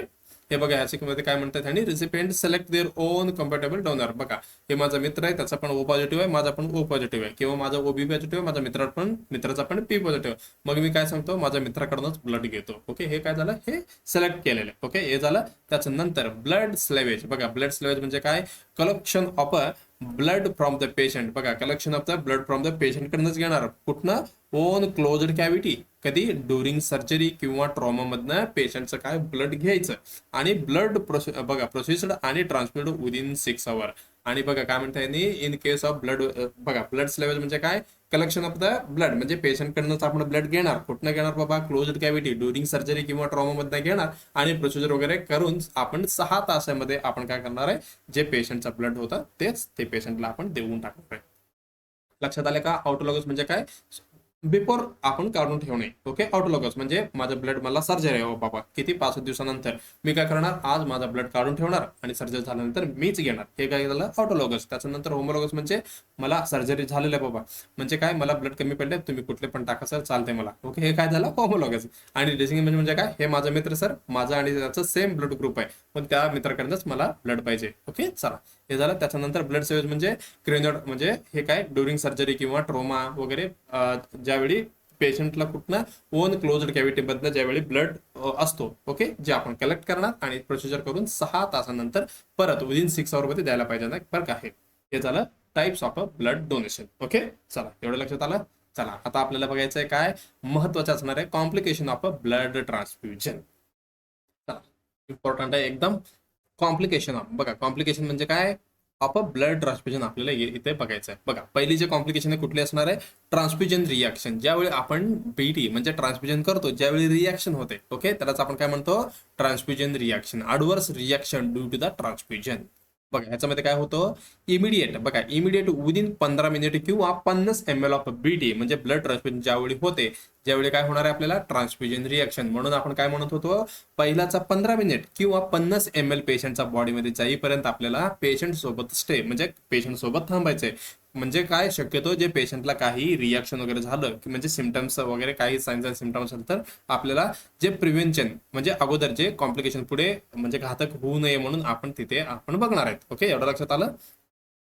हे बघा ह्याच्यामध्ये काय म्हणतात, आणि recipient select their own compatible donor. बघा, हे माझा मित्र आहे, त्याचा पण ओ पॉझिटिव्ह आहे, माझा पण ओ पॉझिटिव्ह आहे, किंवा माझा ओ बी पॉझिटिव्ह आहे, माझा मित्राचा पण पी पॉझिटिव्ह आहे. मग मी काय सांगतो, माझ्या मित्राकडूनच ब्लड घेतो. ओके, हे काय झालं? हे सिलेक्ट केलेलं. ओके, हे झालं. त्याच्यानंतर ब्लड स्लेवेज. बघा, ब्लड स्लेवेज म्हणजे काय? Collection of a blood from the patient. बघा, collection of the blood from the patient कडनंच घेणार. कुठनं? On closed cavity. कधी? ड्युरिंग सर्जरी किंवा ट्रॉमा मधनं पेशंटचं काय ब्लड घ्यायचं आणि ब्लड बघा प्रोसेस्ड आणि ट्रान्समिट विदिन 6 आवर. आणि बघा काय म्हणता येईल, इन केस ऑफ ब्लड. बघा, ब्लड स्लेवेज म्हणजे काय? कलेक्शन ऑफ द ब्लड म्हणजे पेशंट कडनंच आपण ब्लड घेणार. कुठनं घेणार बाबा? क्लोज्ड कॅव्हिटी, ड्युरिंग सर्जरी किंवा ट्रॉमा मधनं घेणार आणि प्रोसिजर वगैरे करून आपण 6 तासामध्ये आपण काय करणार आहे, जे पेशंटचा ब्लड होतं तेच ते पेशंटला आपण देऊन टाकणार आहे. लक्षात आले का? ऑटोलॉगस म्हणजे काय? बिफोर आपण काढून ठेवणे. ओके, ऑटोलॉगस म्हणजे माझं ब्लड, मला सर्जरी आहे बाबा, किती 5 दिवसानंतर मी काय करणार, आज माझा ब्लड काढून ठेवणार आणि सर्जरी झाल्यानंतर मीच घेणार. हे काय झालं? ऑटोलॉगस. त्याच्यानंतर होमोलॉगस म्हणजे मला सर्जरी झालेलं आहे बाबा, म्हणजे काय, मला ब्लड कमी पडले, तुम्ही कुठले पण टाका सर, चालते मला. ओके, हे काय झालं? होमोलॉगस. आणि डिसिंग म्हणजे काय? हे माझा मित्र सर, माझा आणि त्याचं सेम ब्लड ग्रुप आहे, पण त्या मित्राकडनंच मला ब्लड पाहिजे. ओके, चला, हे झालं. त्याच्यानंतर ब्लड सेवेज म्हणजे क्रेनोड म्हणजे हे काय? ड्युरिंग सर्जरी किंवा ट्रोमा वगैरे ज्यावेळी पेशंटला कुठनं ओन क्लोज्ड कॅव्हिटी मधनं ज्यावेळी ब्लड असतो. ओके, जे आपण कलेक्ट करणार आणि प्रोसिजर करून 6 तासानंतर परत विदिन 6 आवर मध्ये द्यायला पाहिजे ना, बरं का. हे झालं types of a blood donation. Okay, चला, एवढं लक्षात आलं. चला, आता आपल्याला बघायचं आहे काय महत्वाचं असणार आहे, complication of a blood transfusion. चला, इम्पॉर्टंट आहे एकदम. कॉम्प्लिकेशन ऑफ, बघा, कॉम्प्लिकेशन म्हणजे काय? ऑफ अ ब्लड ट्रान्सफ्युजन आपल्याला इथे बघायचं आहे. बघा, पहिली जे कॉम्प्लिकेशन आहे कुठली असणार आहे? Transfusion reaction. ज्यावेळी आपण बीटी म्हणजे ट्रान्सफ्युजन करतो, ज्यावेळी रिॲक्शन होते. ओके, त्यालाच आपण काय म्हणतो? Transfusion reaction, adverse reaction due to the transfusion. बघा, ह्याच्यामध्ये काय होतं? इमिडिएट. बघा, इमिडिएट विदिन 15 मिनिट किंवा 50 ml ऑफ बीटी म्हणजे ब्लड ट्रान्सफ्युजन ज्यावेळी होते, ज्यावेळी काय होणार आहे आपल्याला? Transfusion reaction. म्हणून आपण काय म्हणत होतो? पहिलाचा 15 मिनिट किंवा 50 ml पेशंटचा बॉडीमध्ये जाईपर्यंत आपल्याला पेशंट सोबत स्टे म्हणजे पेशंट सोबत थांबायचंय. म्हणजे काय, शक्यतो जे पेशंटला काही रिॲक्शन वगैरे झालं की म्हणजे सिम्टम्स वगैरे काही साइन्स अँड सिम्टम्स असेल, तर आपल्याला जे प्रिव्हेंशन म्हणजे अगोदर जे कॉम्प्लिकेशन पुढे म्हणजे घातक होऊ नये म्हणून आपण तिथे आपण बघणार आहेत. ओके, एवढं लक्षात आलं.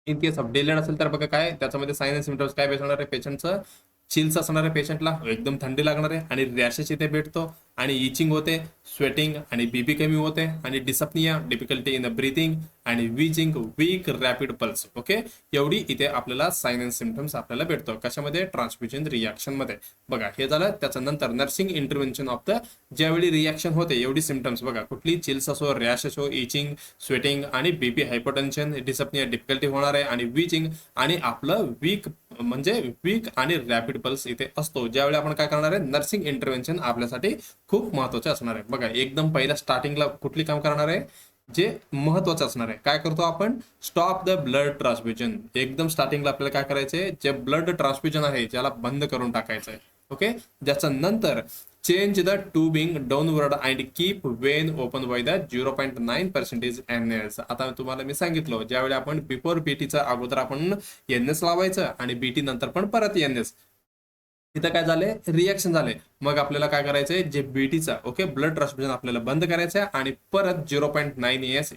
इन केस ऑफ डिलेड असेल तर बघा काय त्याच्यामध्ये साइन अँड सिम्टम्स काय बेस होणार आहे? पेशंटचं चिल्स असणार आहे, पेशंटला एकदम थंडी लागणार आहे आणि रॅशेस इथे भेटतो आणि इचिंग होते, स्वेटिंग आणि बीपी कमी होते आणि डिसपनिया, डिफिकल्टी इन द ब्रीथिंग आणि विचिंग, वीक रॅपिड पल्स. ओके, एवढी इथे आपल्याला साइन अँड सिम्टम्स आपल्याला भेटतो. कशामध्ये? ट्रान्सफ्युजन रिॲक्शन मध्ये. बघा, हे झालं. त्याच्यानंतर नर्सिंग इंटरव्हेन्शन ऑफ द ज्यावेळी रिॲक्शन होते एवढी सिम्टम्स बघा, कुठली चिल्स असो, रॅश असो, इचिंग, स्वेटिंग आणि बीपी, हायपरटेन्शन, डिसपनिया, डिफिकल्टी होणार आहे आणि विचिंग आणि आपलं वीक म्हणजे वीक आणि रॅपिड पल्स इथे असतो. ज्यावेळी आपण काय करणार आहे? नर्सिंग इंटरव्हेन्शन आपल्यासाठी खूप महत्वाचे असणार आहे. बघा, एकदम पहिल्या स्टार्टिंगला कुठली काम करणार आहे? जे महत्वाचं असणार आहे. काय करतो आपण? Stop the blood transfusion. एकदम स्टार्टिंगला आपल्याला काय करायचंय? जे ब्लड ट्रान्सफ्युजन आहे ज्याला बंद करून टाकायचं आहे. ओके, ज्याच्या नंतर change the tubing downward and keep Wien open by the 0.9% NS. आता तुम्हाला मी सांगितलं, ज्यावेळी आपण बिफोर बीटीचा अगोदर आपण NS लावायचं आणि बीटी नंतर पण परत NS. तिथं काय झालंय? रिॲक्शन झाले. मग आपल्याला काय करायचंय? जे बीटीचा ओके ब्लड ट्रान्सफ्युजन आपल्याला बंद करायचं आणि परत 0.9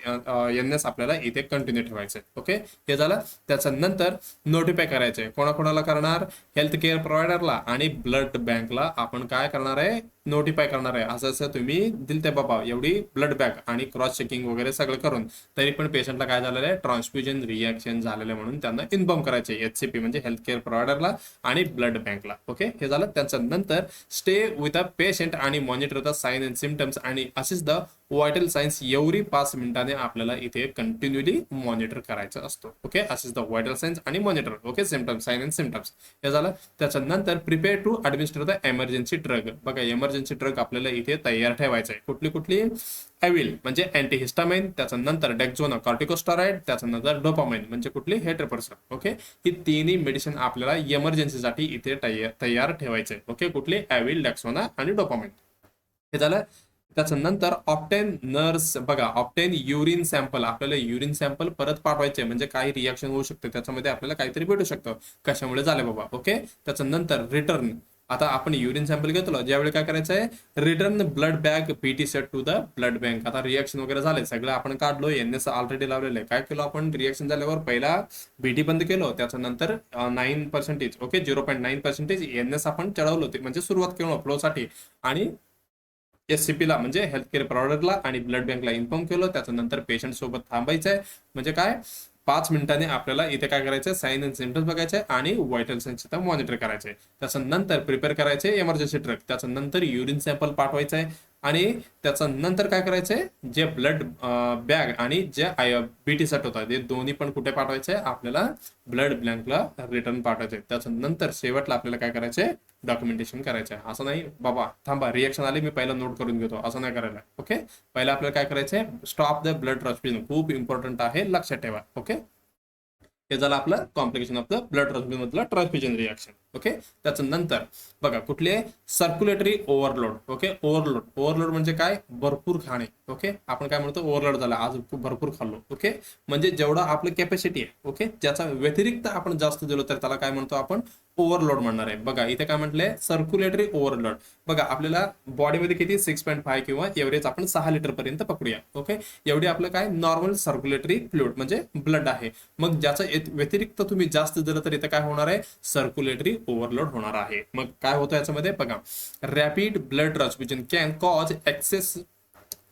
NS आपल्याला इथे कंटिन्यू ठेवायचंय. ओके, हे झालं. त्याच्यानंतर नोटिफाय करायचंय. कोणाकोणाला करणार? हेल्थ केअर प्रोव्हायडरला आणि ब्लड बँकला आपण काय करणार आहे? नोटिफाय करणार आहे. असं असं तुम्ही दिलते बाबा एवढी ब्लड बँक आणि क्रॉस चेकिंग वगैरे सगळं करून, तरी पण पेशंटला काय झालेलं आहे? ट्रान्सफ्युजन रिॲक्शन झालेलं आहे म्हणून त्यांना इन्फॉर्म करायचे HCP म्हणजे हेल्थ केअर प्रोव्हायडरला आणि ब्लड बँकला. ओके, हे झालं. त्याच्यानंतर स्टे विथ अ पेशंट आणि monitor the sign and symptoms आणि assist the vital signs every 5 मिनिटाने आपल्याला इथे कंटिन्युअली मॉनिटर करायचं असतं. Okay, assess the vital signs आणि monitor. Okay, symptoms, sign and symptoms हे झालं. त्याच्यानंतर prepare to administer the emergency drug. बघा, एमर्जन्सी ड्रग आपल्याला इथे तयार ठेवायचं आहे. कुठली कुठली? एविल म्हणजे अँटीहिस्टामाइन, त्याच्यानंतर डेक्झोना कॉर्टिकोस्टेरॉइड, त्याच्यानंतर डोपामाइन म्हणजे कुठली? हेट्रोप्रोसर. ओके, ही तिन्ही मेडिसिन आपल्याला इमर्जन्सीसाठी इथे तयार ठेवायचे. ओके, कुठली? एविल, डेक्झोना आणि डोपामाइन हे झालं. त्याच्यानंतर ऑप्टेन नर्स. बघा, ऑप्टेन युरिन सॅम्पल. आपल्याला युरिन सॅम्पल परत पाठवायचे म्हणजे काही रिॲक्शन होऊ शकते, त्याच्यामध्ये आपल्याला काहीतरी भेटू शकतं, कशामुळे झाले बाबा. ओके, त्याच्यानंतर रिटर्न. आता आपण युरिन सॅम्पल घेतलो, ज्यावेळी काय करायचं आहे? Return blood bag PT set to the blood bank. आता रिॲक्शन वगैरे झाले, सगळं आपण काढलो, एनएस ऑलरेडी लावलेलं आहे. काय केलं आपण? रिॲक्शन झाल्यावर पहिला बीटी बंद केलो, त्याच्यानंतर 9%, ओके, 0.9% एनएस आपण चढवलो, ते म्हणजे सुरुवात केलो फ्लोसाठी, आणि SCP ला म्हणजे हेल्थ केअर प्रोव्हायडरला आणि ब्लड बँकला इन्फॉर्म केलं. त्याच्यानंतर पेशंट सोबत थांबायचं आहे. म्हणजे काय? 5 मिनिटांनी आपल्याला इथे काय करायचं? साइन अँड सिम्टम्स बघायचे आणि व्हायटल सायन्स इथं मॉनिटर करायचे. त्याच्यानंतर प्रिपेअर करायचे एमर्जन्सी ड्रग. त्याच्यानंतर युरिन सॅम्पल पाठवायचं आहे आणि त्याच्यानंतर काय करायचंय? जे ब्लड बॅग आणि जे बीटी सेट होता, ते दोन्ही पण कुठे पाठवायचे? आपल्याला ब्लड बँकला रिटर्न पाठवायचे. त्याच्यानंतर शेवटला आपल्याला काय करायचंय? डॉक्युमेंटेशन करायचं आहे. असं नाही बाबा थांबा रिएक्शन आली मी पहिला नोट करून घेतो, असं नाही करायला. ओके, पहिला आपल्याला काय करायचंय? Stop the blood transfusion. खूप इम्पॉर्टंट आहे, लक्षात ठेवा. ओके, हे झालं आपलं complication of the blood transfusion मधलं ट्रान्सफ्युजन रिएक्शन. ओके, त्याच्यानंतर बघा कुठले? Circulatory overload. ओके, ओव्हरलोड म्हणजे काय? भरपूर खाणे. ओके, आपण काय म्हणतो? ओव्हरलोड झाला, आज खूप भरपूर खाल्लो. ओके, म्हणजे जेवढं आपलं कॅपॅसिटी आहे, ओके, ज्याचा व्यतिरिक्त आपण जास्त दिलो तर त्याला काय म्हणतो आपण? ओव्हरलोड म्हणणार आहे. बघा इथे काय म्हटलंय? Circulatory overload. बघा आपल्याला बॉडीमध्ये किती? 6.5 किंवा एव्हरेज आपण 6 लिटर पर्यंत पकडूया. ओके, एवढी आपलं काय? नॉर्मल सर्क्युलेटरी फ्लुइड म्हणजे ब्लड आहे. मग ज्याचा व्यतिरिक्त तुम्ही जास्त दिलं तर इथे काय होणार आहे? सर्क्युलेटरी ओव्हरलोड होणार आहे. मग काय होतं याच्यामध्ये? बघा, rapid blood transfusion can cause excess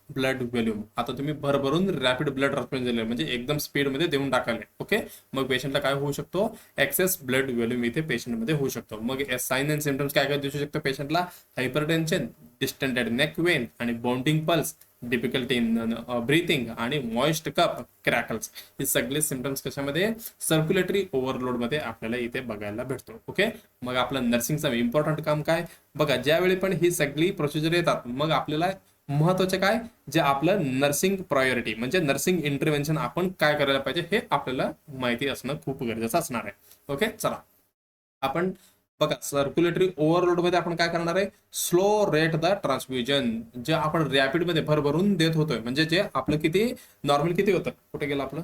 blood volume. आता तुम्ही भरभरून रॅपिड ब्लड ट्रान्सफ्युजन दिले म्हणजे एकदम स्पीडमध्ये देऊन टाकाले. ओके, मग पेशंटला काय होऊ शकतो? एक्सेस ब्लड व्हॉल्यूम इथे पेशंटमध्ये होऊ शकतो. मग साइन अँड सिम्टम्स काय काय दिसू शकतो पेशंटला? हायपरटेन्शन, डिस्टंटेड नेक वेन आणि bounding pulse, difficulty in breathing आणि मॉइस्ट कप, क्रॅकल्स. हे सगळे सिम्टम्स कशामध्ये? सर्क्युलेटरी ओव्हरलोड मध्ये आपल्याला इथे बघायला भेटतो. ओके, मग आपलं नर्सिंगचं इम्पॉर्टंट काम काय? बघा, ज्यावेळी पण ही सगळी प्रोसिजर येतात, मग आपल्याला महत्वाचे काय? जे आपलं नर्सिंग प्रायोरिटी म्हणजे नर्सिंग इंटरव्हेन्शन आपण काय करायला पाहिजे हे आपल्याला माहिती असणं खूप गरजेचं असणार आहे. ओके, चला आपण बघा सर्क्युलेटरी ओव्हरलोड मध्ये आपण काय करणार आहे? Slow rate the transfusion. जे आपण रॅपिड मध्ये भरभरून देत होतोय म्हणजे जे आपलं किती नॉर्मल किती होतं? कुठे गेलं आपलं?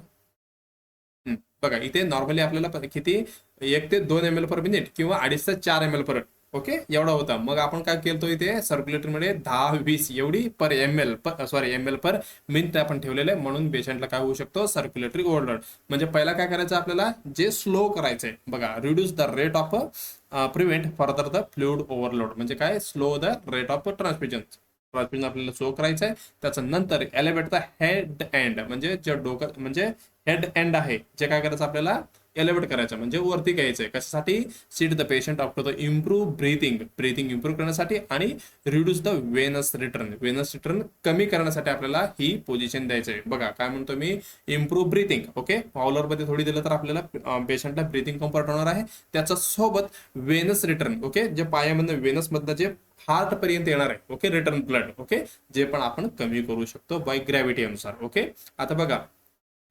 बघा इथे नॉर्मली आपल्याला किती? 1 ते 2 ml पर मिनिट किंवा 2.5 ते 4 ml पर. ओके, एवढा होता. मग आपण काय केलं? इथे सर्क्युलेटर मध्ये 10-20 एवढी पर एम एल पर मिनिट आपण ठेवलेलं आहे. म्हणून पेशंटला काय होऊ शकतो? Circulatory overload. म्हणजे पहिला काय करायचं आपल्याला? जे स्लो करायचंय. बघा, reduce the rate of prevent further the fluid overload. म्हणजे काय? Slow the rate of transfusion आपल्याला स्लो करायचं आहे. त्याच्यानंतर एलिव्हेट द हेड एंड म्हणजे जे डोकं म्हणजे हेड एंड आहे जे काय करायचं आपल्याला? एलिव्हेट करायचं म्हणजे वरती घ्यायचंय. कशासाठी? Sit the patient up to the improve breathing improve करण्यासाठी आणि रिड्यूस द वेनस रिटर्न कमी करण्यासाठी आपल्याला ही पोझिशन द्यायचं आहे. बघा काय म्हणतो मी? Improve breathing. ओके, पावलर मध्ये थोडी दिलं तर आपल्याला पेशंटला ब्रीथिंग कम्फर्ट होणार आहे. त्याच्या सोबत वेनस रिटर्न. ओके, जे पायामधनं वेनस मधनं जे हार्ट पर्यंत येणार आहे. Okay, return blood. ओके, जे पण आपण कमी करू शकतो बाय ग्रॅव्हिटी अनुसार. ओके, आता बघा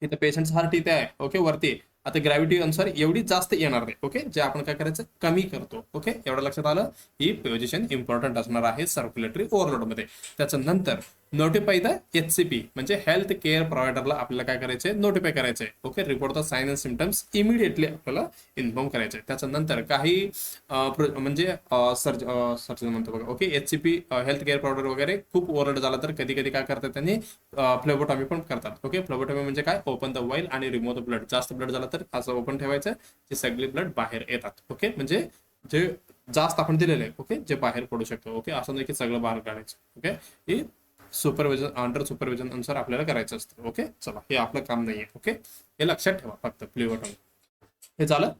इथं पेशंट हार्ट इथे आहे. ओके, वरती. आता ग्रॅव्हिटी अनुसार एवढी जास्त येणार नाही. ओके, जे आपण काय करायचं? कमी करतो. ओके, एवढं लक्षात आलं? ही पोझिशन इम्पॉर्टंट असणार आहे सर्क्युलेटरी ओव्हरलोड मध्ये. त्याच्यानंतर नोटिफाय द HCP म्हणजे हेल्थ केअर प्रोव्हायडरला आपल्याला काय करायचंय? नोटिफाय करायचंय. Okay, report the sign and symptoms immediately आपल्याला इन्फॉर्म करायचंय. त्याच्यानंतर काही म्हणजे सर्जन म्हणतो बघा. Okay, HCP health care provider वगैरे खूप ओव्हरलोड झाला तर कधी कधी काय करतात? त्यांनी फ्लेबोटॉमी पण करतात. ओके, फ्लेबोटॉमी म्हणजे काय? ओपन द वाईल आणि रिमूव्ह द ब्लड. जास्त ब्लड झाला तर असं ओपन ठेवायचं, जे सगळे ब्लड बाहेर येतात. ओके, म्हणजे जे जास्त आपण दिलेलं आहे. ओके, जे बाहेर पडू शकतो. ओके, असं नाही की सगळं बाहेर काढायचं. ओके, हे सुपरविजन अंडर सुपरविजन अनुसार आपल्याला करायचं असतं. ओके, चला हे आपलं काम नाहीये. ओके, हे लक्षात ठेवा फक्त फ्लेबोटॉमी. हे झालं.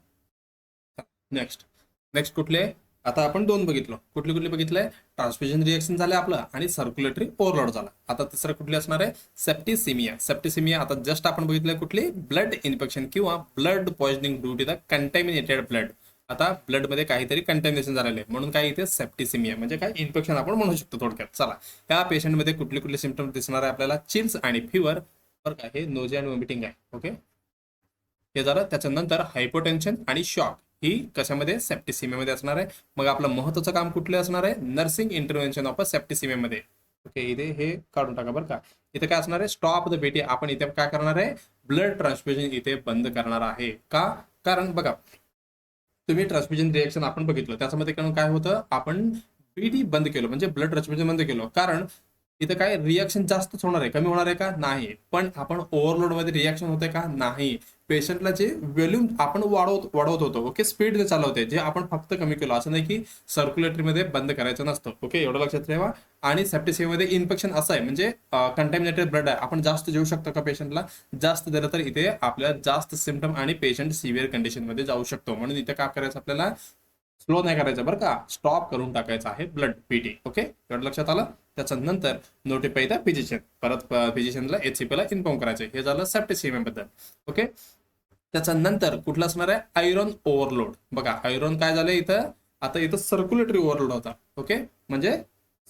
नेक्स्ट कुठले? आता आपण दोन बघितलो. कुठली कुठली बघितलंय? ट्रान्सफ्युजन रिएक्शन झालं आपलं आणि सर्क्युलेटरी ओव्हरलोड झाला. आता तिसरं कुठली असणार आहे? सेप्टिसिमिया. सेप्टिसिमिया आता जस्ट आपण बघितलंय कुठली? ब्लड इन्फेक्शन किंवा blood poisoning due to the contaminated blood. आता ब्लड मध्ये काहीतरी कंटॅमिनेशन झालेलं आहे म्हणून काय इथे सेप्टिसिमिया म्हणजे काय? इन्फेक्शन आपण म्हणू शकतो थोडक्यात. चला, ह्या पेशंटमध्ये कुठले कुठले सिम्पटम्स दिसणार आहे आपल्याला? चिल्स आणि फिवर, बरं का, हे नोजिया आणि वॉमिटिंग आहे. ओके, हे झालं. त्याच्यानंतर हायपोटेन्शन आणि शॉक ही कशामध्ये? सेप्टिसिमियामध्ये असणार आहे. मग आपलं महत्वाचं काम कुठले असणार आहे? नर्सिंग इंटरव्हेन्शन ऑफ अ सेप्टिसिमियामध्ये. ओके, इथे हे काढून टाका बरं का. इथे काय असणार आहे? Stop the BT. आपण इथे काय करणार आहे? ब्लड ट्रान्सफ्युजन इथे बंद करणार आहे. का? कारण बघा, तुम्ही ट्रान्सफ्युजन रिएक्शन आपण बघितलं, त्याच्यामध्ये काय होतं? आपण बीटी बंद केलं म्हणजे ब्लड ट्रान्सफ्युजन बंद केलं. कारण इथं काय रिएक्शन जास्तच होणार आहे, कमी होणार आहे का? नाही. पण आपण ओव्हरलोड मध्ये रिएक्शन होते का? नाही. पेशंटला जे व्हॉल्यूम आपण वाढवत होतो, ओके, स्पीड चालवते, जे आपण फक्त कमी केलं. असं नाही की सर्क्युलेटरीमध्ये बंद करायचं नसतं. ओके, एवढं लक्षात ठेवा. आणि सेप्टिसिमियामध्ये इन्फेक्शन असं आहे म्हणजे कंटॅमिनेटेड ब्लड आहे. आपण जास्त देऊ शकतो का पेशंटला? जास्त दिलं तर इथे आपल्याला जास्त सिम्पटम आणि पेशंट सिव्हिअर कंडिशनमध्ये जाऊ शकतो. म्हणून इथे काय करायचं आपल्याला? स्लो नाही करायचं बरं का, स्टॉप करून टाकायचं आहे ब्लड पीटी. ओके, एवढं लक्षात आलं. त्याच्यानंतर नोटिफाय द फिजिशियन, परत फिजिशियनला एचसीपीला इन्फॉर्म करायचं. हे झालं सेप्टिसिमिया बद्दल. ओके, त्याच्यानंतर कुठलं असणार आहे? Iron overload. बघा, आयरन काय झालं इथं? आता इथं सर्क्युलेटरी ओव्हरलोड होता. ओके, म्हणजे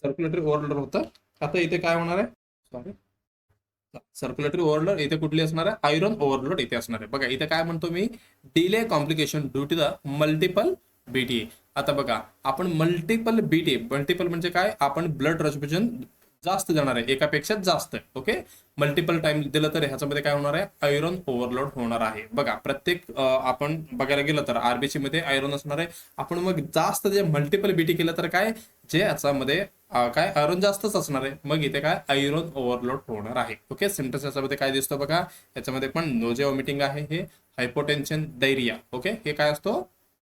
सर्क्युलेटरी ओव्हरलोड होतं. आता इथे काय होणार आहे? सॉरी, सर्क्युलेटरी ओव्हरलोड इथे कुठली असणार आहे? आयरन ओव्हरलोड इथे असणार आहे. बघा, इथे काय म्हणतो मी? Delay complication due to the multiple BT. आता बघा, आपण मल्टिपल म्हणजे काय? आपण ब्लड ट्रान्सफ्युजन जास्त देणार आहे, एकापेक्षा जास्त. ओके, मल्टिपल टाइम दिलं तर ह्याच्यामध्ये काय होणार आहे? आयरन ओव्हरलोड होणार आहे. बघा, प्रत्येक आपण बघायला गेलं तर आरबीसी मध्ये आयरन असणार आहे. आपण मग जास्त जे मल्टिपल बीटी केलं तर काय? जे याच्यामध्ये काय आयरन जास्तच असणार आहे. मग इथे काय? आयरन ओव्हरलोड होणार आहे. ओके, सिम्पटम्स याच्यामध्ये काय दिसतो बघा? याच्यामध्ये पण नोजिया वॉमिटिंग आहे, हे हायपोटेन्शन, डायरिया. ओके, हे काय असतो?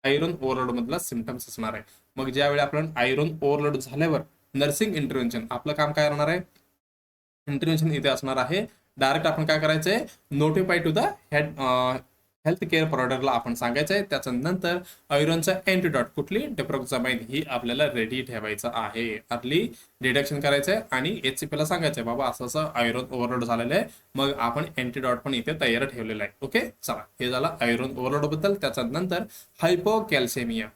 आयरन ओव्हरलोड मधला सिम्पटम्स असणार आहे. मग ज्यावेळी आपण आयरन ओव्हरलोड झाल्यावर नर्सिंग इंटरव्हेन्शन, आपलं काम काय राहणार आहे? इंटरव्हेन्शन इथे असणार आहे. डायरेक्ट आपण काय करायचंय? Notify to the head health care प्रोव्हायडरला आपण सांगायचंय. त्याच्यानंतर आयरनचा अँटीडॉट कुठली? डिप्रोक्सामाइन ही आपल्याला रेडी ठेवायचं आहे. अर्ली डिटेक्शन करायचंय आणि एचसीपीला सांगायचंय बाबा असं असं आयरन ओव्हरलोड झालेलं आहे. मग आपण अँटीडॉट पण इथे तयार ठेवलेला आहे. ओके, चला, हे झालं आयरन ओव्हरलोड बद्दल. त्याच्यानंतर हायपोकॅल्सेमिया.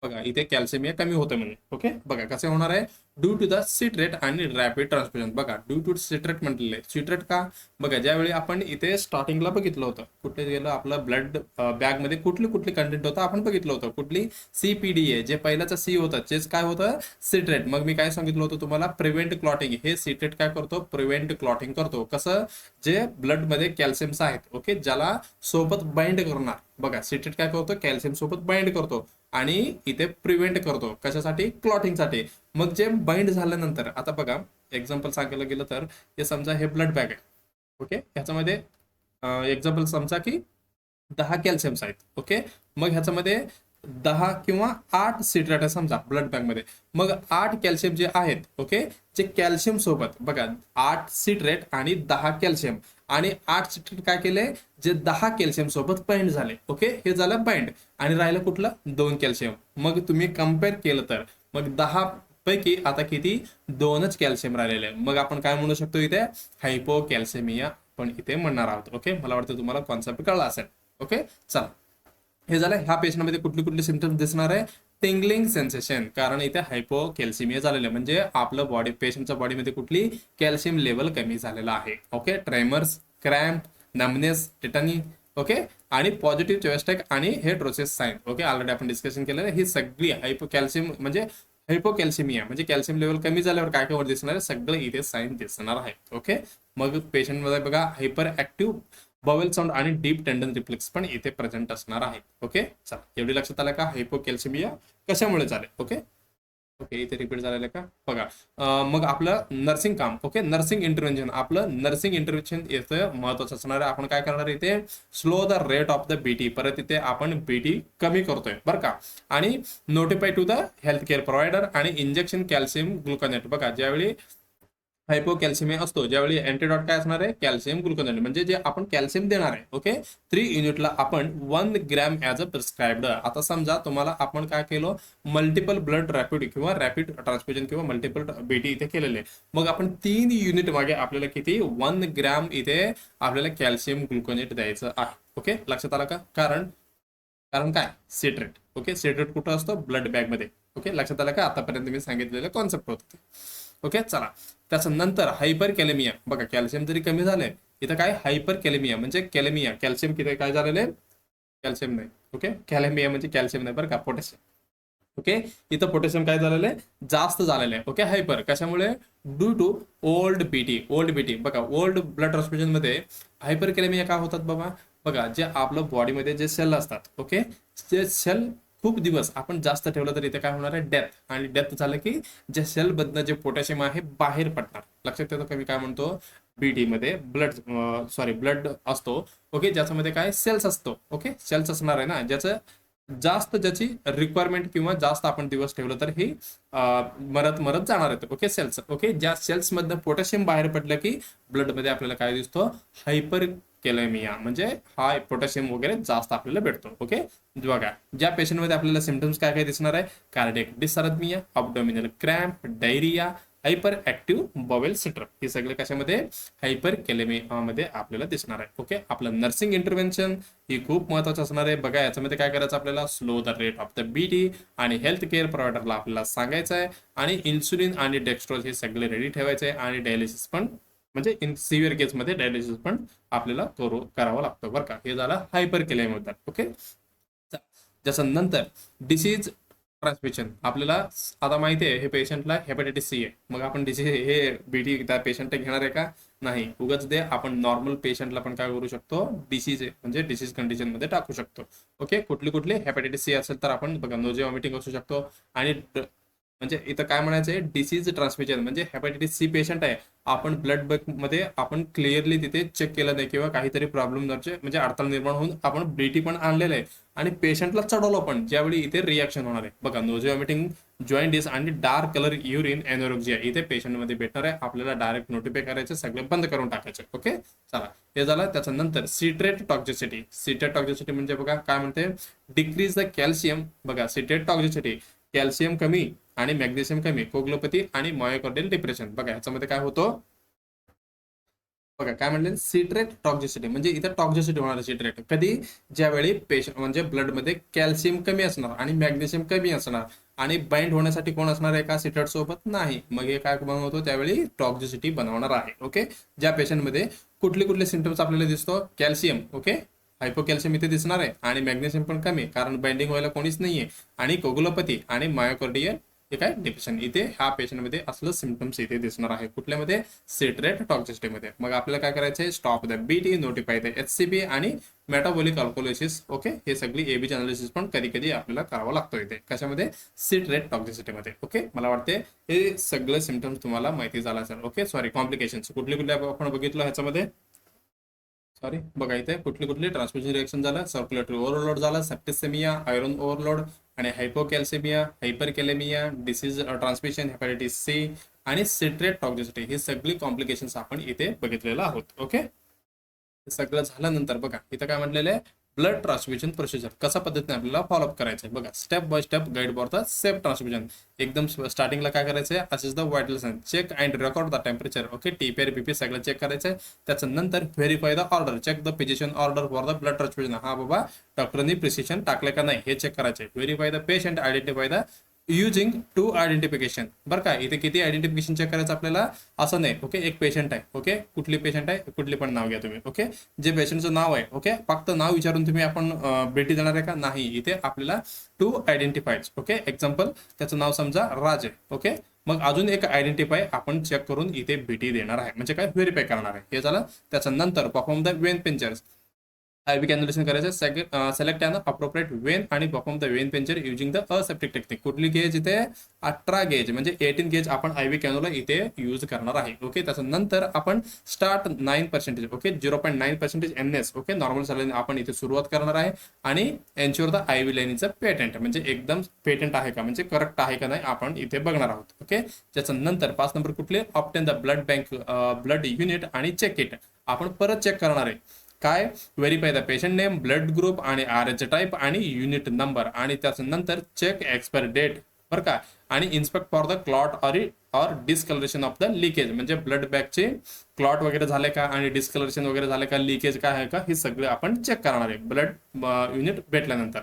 बघा, इथे कॅल्शियमिया कमी होतं म्हणजे. ओके, बघा कसे होणार आहे? ड्यू टू द सिट्रेट आणि रॅपिड ट्रान्सफ्युजन. बघा, ड्यू टू सिट्रेट म्हटलेलं आहे. सिट्रेट का? बघा, ज्यावेळी आपण इथे स्टार्टिंगला बघितलं होतं, कुठे गेलं आपलं ब्लड बॅग मध्ये कुठली कुठली कंटेंट होतं आपण बघितलं होतं. कुठली? CPDA, जे पहिल्याचं सी होतं तेच काय होतं? सिट्रेट. मग मी काय सांगितलं होतं तुम्हाला? Prevent clotting. हे सिट्रेट काय करतो? प्रिव्हेंट क्लॉटिंग करतो. कसं? जे ब्लड मध्ये कॅल्शियम्स आहेत, ओके, ज्याला सोबत बाइंड करणार. बघा, सिट्रेट काय करतो? कॅल्शियम सोबत बाइंड करतो आणि इथे प्रिव्हेंट करतो. कशासाठी? क्लॉटिंगसाठी. मग जे बाइंड झाल्यानंतर, आता बघा, एक्झाम्पल सांगायला गेलं तर हे समजा हे ब्लड बॅग आहे. ओके, ह्याच्यामध्ये एक्झाम्पल समजा की 10 कॅल्शियम्स आहेत. ओके, मग ह्याच्यामध्ये 10 किंवा 8 सिट्रेट आहे समजा ब्लड बॅग मध्ये. मग 8 कॅल्शियम जे आहेत, ओके, जे कॅल्शियम सोबत, बघा, 8 सिट्रेट आणि 10 कॅल्शियम, आणि 8 सिट्रेट काय केले? जे 10 कॅल्शियम सोबत बाइंड झाले. ओके, हे झालं बाइंड. आणि राहिलं कुठलं? 2 कॅल्शियम. मग तुम्ही कम्पेअर केलं तर मग 10 पैकी आता किती? 2च कॅल्शियम राहिलेले आहे. मग आपण काय म्हणू शकतो इथे? हायपोकॅल्सेमिया पण इथे म्हणणार आहोत. ओके, मला वाटतं तुम्हाला कॉन्सेप्ट कळला असेल. ओके, चला, हे झालं. ह्या पेशंटमध्ये कुठली कुठली सिम्पटम्स दिसणार आहे? टिंगलिंग सेन्सेशन, कारण इथे हायपोकॅल्सिमिया झालेलं आहे म्हणजे आपलं बॉडी, पेशंटच्या बॉडीमध्ये कुठली? कॅल्शियम लेवल कमी झालेला आहे. Okay, tremors, cramp, numbness, tetany. Okay, आणि पॉझिटिव्ह चेस्टॅक आणि हे ट्रोसिस साइन. ओके, ऑलरेडी आपण डिस्कशन केलेलं आहे. ही सगळी हायपोकॅल्शियम म्हणजे हायपोकॅल्सिमिया म्हणजे कॅल्शियम लेवल कमी झाल्यावर काय काय दिसणार आहे? सगळं इथे साइन दिसणार आहे. ओके, मग पेशंटमध्ये बघा, हायपर ऍक्टिव्ह बवेल साऊंड आणि डीप टेंडन रिफ्लेक्स पण इथे प्रेझेंट असणार आहे. ओके, चला, एवढी लक्षात आलं का? हायपोकॅल्सिमिया कशामुळे झाले? ओके, ओके, इथे रिपीट झालेलं का? बघा, मग आपलं नर्सिंग काम. Okay, nursing intervention. आपलं नर्सिंग इंटरव्हेन्शन इथं महत्वाचं असणार आहे. आपण काय करणार इथे? Slow the rate of the BT. परत इथे आपण बीटी कमी करतोय बरं का. आणि notify to the health care provider आणि इंजेक्शन कॅल्शियम ग्लुकोनेट. बघा, ज्यावेळी हायपोकॅल्सिमिया असतो, ज्यावेळी अँटीडॉट काय असणार आहे, कॅल्शियम ग्लुकोनेट, म्हणजे जे आपण कॅल्शियम देणार आहे. ओके, 3 युनिटला आपण 1 ग्रॅम ॲज अ प्रिस्क्राइब्ड. आता समजा तुम्हाला आपण काय केलं, मल्टिपल ब्लड रॅपिड किंवा रॅपिड ट्रान्सफ्युजन किंवा मल्टिपल बीटी इथे केलेले, मग आपण 3 युनिट मागे आपल्याला किती 1 ग्रॅम इथे आपल्याला कॅल्शियम ग्लुकोनेट द्यायचं आहे. ओके, लक्षात आलं का? कारण कारण काय, सिट्रेट. ओके, सिट्रेट कुठं असतो, ब्लड बॅग मध्ये. ओके, लक्षात आलं का? आतापर्यंत मी सांगितलेलं कॉन्सेप्ट होतं. ओके, चला. त्याच्यानंतर हायपर कॅलेमिया. बघा, कॅल्शियम जरी कमी झालंय, इथं काय हायपर कॅलेमिया म्हणजे कॅलेमिया, कॅल्शियम किती काय झालेलं आहे, कॅल्शियम नाही. ओके, कॅलेमिया म्हणजे कॅल्शियम नाही बरं का, पोटॅशियम. ओके, इथं पोटॅशियम काय झालेलं आहे, जास्त झालेलं आहे. ओके, हायपर कशामुळे, due to old BT. Old BT बघा, ओल्ड ब्लड ट्रान्सफ्युजन मध्ये हायपर कॅलेमिया का होतात बाबा? बघा, जे आपलं बॉडीमध्ये जे सेल असतात, ओके, ते सेल खूप दिवस आपण जास्त ठेवलं तर इथे काय होणार आहे, डेथ. आणि डेथ झालं की जे सेल मधनं जे पोटॅशियम आहे बाहेर पडणार. लक्षात येतं का मी काय म्हणतो? बीटी मध्ये ब्लड असतो. ओके, ज्याच्यामध्ये काय सेल्स असतो. ओके, सेल्स असणार आहे ना, ज्याचं जास्त ज्याची रिक्वायरमेंट किंवा जास्त आपण दिवस ठेवलं तर ही मरत मरत जाणार आहेत. Okay, cells. ओके, ज्या सेल्स मधनं पोटॅशियम बाहेर पडलं की ब्लड मध्ये आपल्याला काय दिसतो, हायपर कॅलेमिया, म्हणजे हा पोटॅशियम वगैरे जास्त आपल्याला भेटतो. ओके, बघा, ज्या पेशंटमध्ये आपल्याला सिम्पटम्स काय काय दिसणार आहे, cardiac dysrhythmia, abdominal cramp, diarrhoea, hyper active bowel syndrome, हे सगळे कशामध्ये, हायपर कॅलेमिया मध्ये आपल्याला दिसणार आहे. ओके, आपलं नर्सिंग इंटरव्हेन्शन ही खूप महत्वाचं असणार आहे. बघा, याच्यामध्ये काय करायचं आपल्याला, slow the rate of the BT, आणि हेल्थ केअर प्रोव्हायडरला आपल्याला सांगायचं आहे, आणि इन्सुलिन आणि डेक्स्ट्रोज हे सगळे रेडी ठेवायचे आहे, आणि डायलिसिस पण, म्हणजे इन सिव्हिअर केसमध्ये डायलिसिस पण आपल्याला करावं लागतं बरं का. हे झालं हायपर कॅलेमिया. ओके, जसं नंतर डिसीज ट्रान्समिशन. आपल्याला आता माहिती आहे हे पेशंटला हेपॅटायटिस सी आहे, मग आपण डिसीज हे बीटी त्या पेशंट घेणार आहे का? नाही, उगाच दे. आपण नॉर्मल पेशंटला पण काय करू शकतो, डिसीज म्हणजे डिसीज कंडिशन मध्ये टाकू शकतो. ओके, कुठली कुठली हेपॅटायटिस सी असेल तर आपण बघा, नोजिया वॉमिटिंग असू शकतो. आणि म्हणजे इथं काय म्हणायचं आहे, डिसीज ट्रान्समिशन म्हणजे हेपॅटायटिस सी पेशंट आहे, आपण ब्लड बँक मध्ये आपण क्लिअरली तिथे चेक केलं नाही किंवा काहीतरी प्रॉब्लेम म्हणजे अडथळा निर्माण होऊन आपण बीटी पण आणलेलं आहे आणि पेशंटला चढवलं पण, ज्यावेळी इथे रिॲक्शन होणार आहे. बघा, नोजिया वॉमिटिंग, जॉइंटिस आणि डार्क कलर युरिन एनोरेक्सिया इथे पेशंटमध्ये भेटणार आहे. आपल्याला डायरेक्ट नोटिफाय करायचे, सगळे बंद करून टाकायचे. ओके, चला, हे झालं. त्याच्यानंतर सिट्रेट टॉक्झिसिटी. सिट्रेट टॉक्झिसिटी म्हणजे बघा काय म्हणते, डिक्रीज द कॅल्शियम. बघा, सिट्रेट टॉक्झिसिटी, कॅल्शियम कमी आणि मॅग्नेशियम कमी, कोग्लोपॅथी आणि मायोकार्डियल डिप्रेशन. बघा, ह्याच्यामध्ये काय होतं, बघा काय म्हणले, सिट्रेट टॉक्झिसिटी म्हणजे इथं टॉक्झिसिटी होणार आहे. सिट्रेट कधी, ज्यावेळी पेशंट म्हणजे ब्लडमध्ये कॅल्शियम कमी असणार आणि मॅग्नेशियम कमी असणार, आणि बाइंड होण्यासाठी कोण असणार आहे का, सिट्रेट सोबत नाही, मग हे काय बनवतो, त्यावेळी टॉक्झिसिटी बनवणार आहे. ओके, ज्या पेशंटमध्ये कुठले कुठले सिम्पटम्स आपल्याला दिसतो, कॅल्शियम, ओके, हायपोकॅल्शियम इथे दिसणार आहे, आणि मॅग्नेशियम पण कमी कारण बाइंडिंग व्हायला कोणीच नाहीये, आणि कोगुलोपॅथी आणि मायोकार्डियल हे काय डिप्रेशन, इथे ह्या पेशंटमध्ये असलं सिम्पटम्स इथे दिसणार आहे. कुठल्यामध्ये, सिट्रेट टॉक्झिसिटीमध्ये. मग आपल्याला काय करायचं आहे, stop the BT, notify the HCP आणि मेटाबॉलिक अल्कोलिसिस. ओके, हे सगळी एबीची अनालिसिस पण कधी कधी आपल्याला करावं लागतो इथे, कशामध्ये, सिट्रेट टॉक्झिसिटीमध्ये. ओके, मला वाटते हे सगळे सिम्पटम्स तुम्हाला माहिती झाला असेल. ओके, सॉरी, कॉम्प्लिकेशन्स कुठले कुठले आपण बघितलं ह्याच्यामध्ये, सॉरी, बघा इथे कुठली कुठली ट्रान्समिशन रिएक्शन झालं, सर्क्युलेटरी ओव्हरलोड झाला, सेप्टिसेमिया, आयरन ओव्हरलोड आणि हायपोकॅल्सिमिया, हायपरकॅलेमिया, डिसीज ट्रान्समिशन, हेपॅटायटिस सी आणि सिट्रेट टॉक्झिसिटी, ही सगळी कॉम्प्लिकेशन्स आपण इथे बघितलेलं आहोत. ओके, हे सगळं झाल्यानंतर बघा इथं काय म्हटलेलं आहे, ब्लड ट्रान्सफ्युजन प्रोसिजर कशा पद्धतीने आपल्याला फॉलोअप करायचं आहे. बघा, step by step guide for the safe transfusion. एकदम स्टार्टिंगला काय करायचं आहे, असेच the vital sign, check and record the temperature. Okay, TPR BP सगळं चेक करायचं आहे. त्याच्यानंतर verify the order, check the physician order for the blood transfusion. हा बाबा, डॉक्टरनी प्रिसिशन टाकले का नाही हे चेक करायचे. Verify the patient, identify the using two identification. बरं का, इथे किती आयडेंटिफिकेशन चेक करायचं आपल्याला, असं नाही. ओके, एक पेशंट आहे, ओके, कुठली पेशंट आहे, कुठली पण नाव घ्या तुम्ही. ओके, जे पेशंटचं नाव आहे, ओके, फक्त नाव विचारून तुम्ही आपण भेटी देणार आहे का, नाही. इथे आपल्याला टू आयडेंटिफाईज. ओके, एक्झाम्पल, त्याचं नाव समजा राज आहे. ओके, मग अजून एक आयडेंटिफाय आपण चेक करून इथे भेटी देणार आहे, म्हणजे काय, व्हेरीफाय करणार आहे. हे झालं. त्याच्यानंतर perform the vein punctures. IV cannulation करायचं, सिलेक्ट अन अप्रोप्रिएट वेन आणि perform the vein puncture using the aseptic technique. कुठली गेज इथे 18 गेज म्हणजे 18 गेज आपण आयव्ही कॅन्युला इथे यूज करणार आहे. ओके, त्याच्यानंतर आपण start 9%, okay 0.9% NS, okay normal salary आपण इथे सुरुवात करणार आहे. आणि एन्श्योर द आयव्ही लाईनचं पेटंट म्हणजे एकदम पेटंट आहे का म्हणजे करेक्ट आहे का नाही आपण इथे बघणार आहोत. ओके, त्याच्यानंतर 5 नंबर कुठले obtain the blood bank blood unit आणि चेक इट. आपण परत चेक करणार आहे काय, verify the patient name, blood group आणि RH टाईप आणि युनिट नंबर. आणि त्याच्यानंतर चेक एक्सपायर डेट बरं का, आणि inspect for the clot or discoloration of the leakage म्हणजे ब्लड बॅगचे क्लॉट वगैरे झाले का आणि डिस्कलरेशन वगैरे झाले का, लिकेज काय आहे का, हे सगळे आपण चेक करणार आहे ब्लड युनिट भेटल्यानंतर.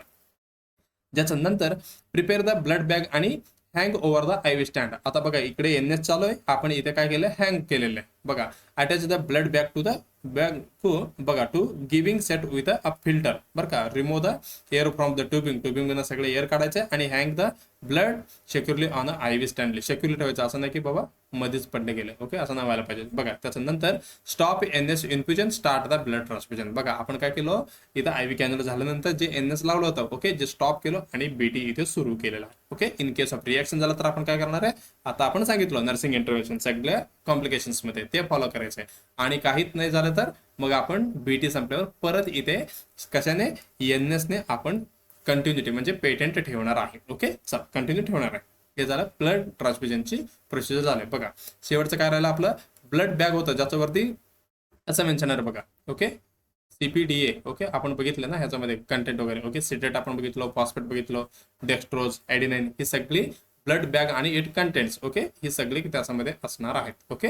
ज्याच्यानंतर प्रिपेअर द ब्लड बॅग आणि hang over the ivy stand. आता बघा इकडे NS चालू आहे, आपण इथे काय केलं हँग केलेलं आहे. बघा attach the blood bag to the bag to बघा to giving set with a filter बरं का, remove the air from the tubing सगळे एअर काढायचे आणि hang the blood securely on IV स्टँडली. सेक्युरली ठेवायचं, असं नाही की बाबा मध्येच पडले गेले. ओके, असं नाही व्हायला पाहिजे. बघा त्याच्यानंतर stop NS infusion, start the blood transfusion. बघा आपण काय केलं इथं आयव्ही कॅन्युला झाल्यानंतर जे NS लावलं होतं, ओके जे स्टॉप केलं आणि BT इथे सुरू केलेला. Okay, in case of reaction झालं तर आपण काय करणार आहे, आता आपण सांगितलं नर्सिंग इंटरव्हेन्शन सगळ्या कॉम्प्लिकेशन्स मध्ये ते फॉलो करायचंय. आणि काहीच नाही झालं तर मग आपण BT संपल्यावर परत इथे कशाने NS ने आपण कंटिन्युटी म्हणजे पेटंट ठेवणार आहे. ओके, चल कंटिन्यू ठेवणार आहे. हे झालं ब्लड ट्रान्सफ्युजनची प्रोसिजर झाली. बघा शेवटचं काय राहिलं आपलं ब्लड बॅग होतं ज्याच्यावरती असं मेन्शन आहे बघा. Okay, CPDA. ओके, आपण बघितलं ना ह्याच्यामध्ये कंटेंट वगैरे. ओके, सिट्रेट आपण बघितलं, फॉस्फेट बघितलं, डेक्स्ट्रोज, ॲडिनाइन, ही सगळी ब्लड बॅग आणि इट कंटेंट्स. ओके, ही सगळी त्याच्यामध्ये असणार आहेत. ओके,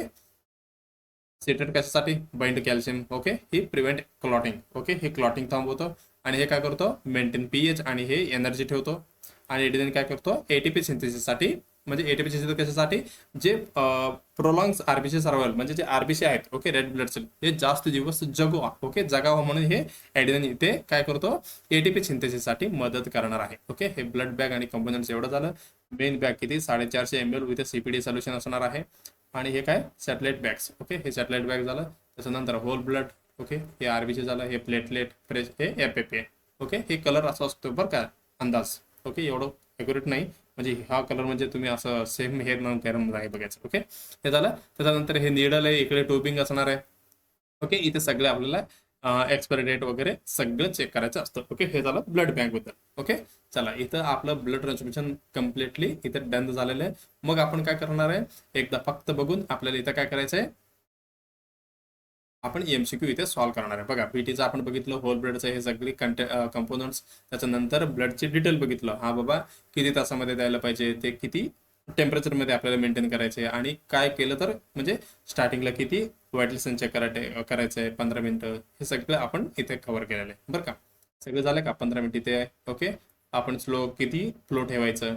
सिट्रेट कशासाठी, बाइंड कॅल्शियम. ओके, ही प्रिव्हेंट क्लॉटिंग. ओके, हे क्लॉटिंग थांबवतो आणि हे काय करतो मेंटेन pH आणि हे एनर्जी ठेवतो. आणि एडिनाइन काय करतो ATP सिंथेसिससाठी म्हणजे ATP सिंथेसिस कशासाठी, जे प्रोलॉंग्स RBC सर्वायवल म्हणजे जे RBC आहेत, ओके रेड ब्लड सेल, हे जास्त दिवस जगवा. ओके, जगावं म्हणून हे एडिनाइन इथे काय करतो ATP सिंथेसिससाठी मदत करणार आहे. ओके, हे ब्लड बॅग आणि कंपोनंट्स एवढं झालं. मेन बॅग किती 450 ml विथ CPD सोल्युशन असणार आहे. आणि हे काय सॅटेलाइट बॅग्स. ओके, हे सॅटेलाइट बॅग झालं. त्याच्यानंतर होल ब्लड. ओके, हे RBC झालं, हे प्लेटलेट फ्रेश, हे FFA. ओके, हे कलर असा असतो बरं का अंदाज. ओके, एवढं ॲक्युरेट नाही म्हणजे हा कलर म्हणजे तुम्ही असं सेम हेअर म्हणून कॅरम आहे बघायचं. ओके, हे झालं. त्याच्यानंतर हे निडल आहे, इकडे टोपिंग असणार आहे. ओके, इथे सगळे आपल्याला एक्सपायरी डेट वगैरे सगळं चेक करायचं असतं. ओके, हे झालं ब्लड बँक बद्दल. ओके, चला इथं आपलं ब्लड ट्रान्सफ्युजन कम्प्लिटली इथं डन झालेलं आहे. मग आपण काय करणार आहे, एकदा फक्त बघून आपल्याला इथं काय करायचं आहे, आपण MCQ इथे सॉल्व्ह करणार आहे. बघा BTचं आपण बघितलं, होल ब्लडचं हे सगळी कंपोनंट्स. त्याच्यानंतर ब्लडची डिटेल बघितलं, हा बाबा किती तासामध्ये द्यायला पाहिजे, ते किती टेम्परेचरमध्ये आपल्याला मेंटेन करायचे आणि काय केलं तर म्हणजे स्टार्टिंगला किती व्हायटल सन चेक करायचं आहे 15 मिनिटं, हे सगळं आपण इथे कव्हर केलेलं आहे बरं का. सगळं झालं का 15 मिनिट इथे. ओके, आपण स्लो किती फ्लो ठेवायचं,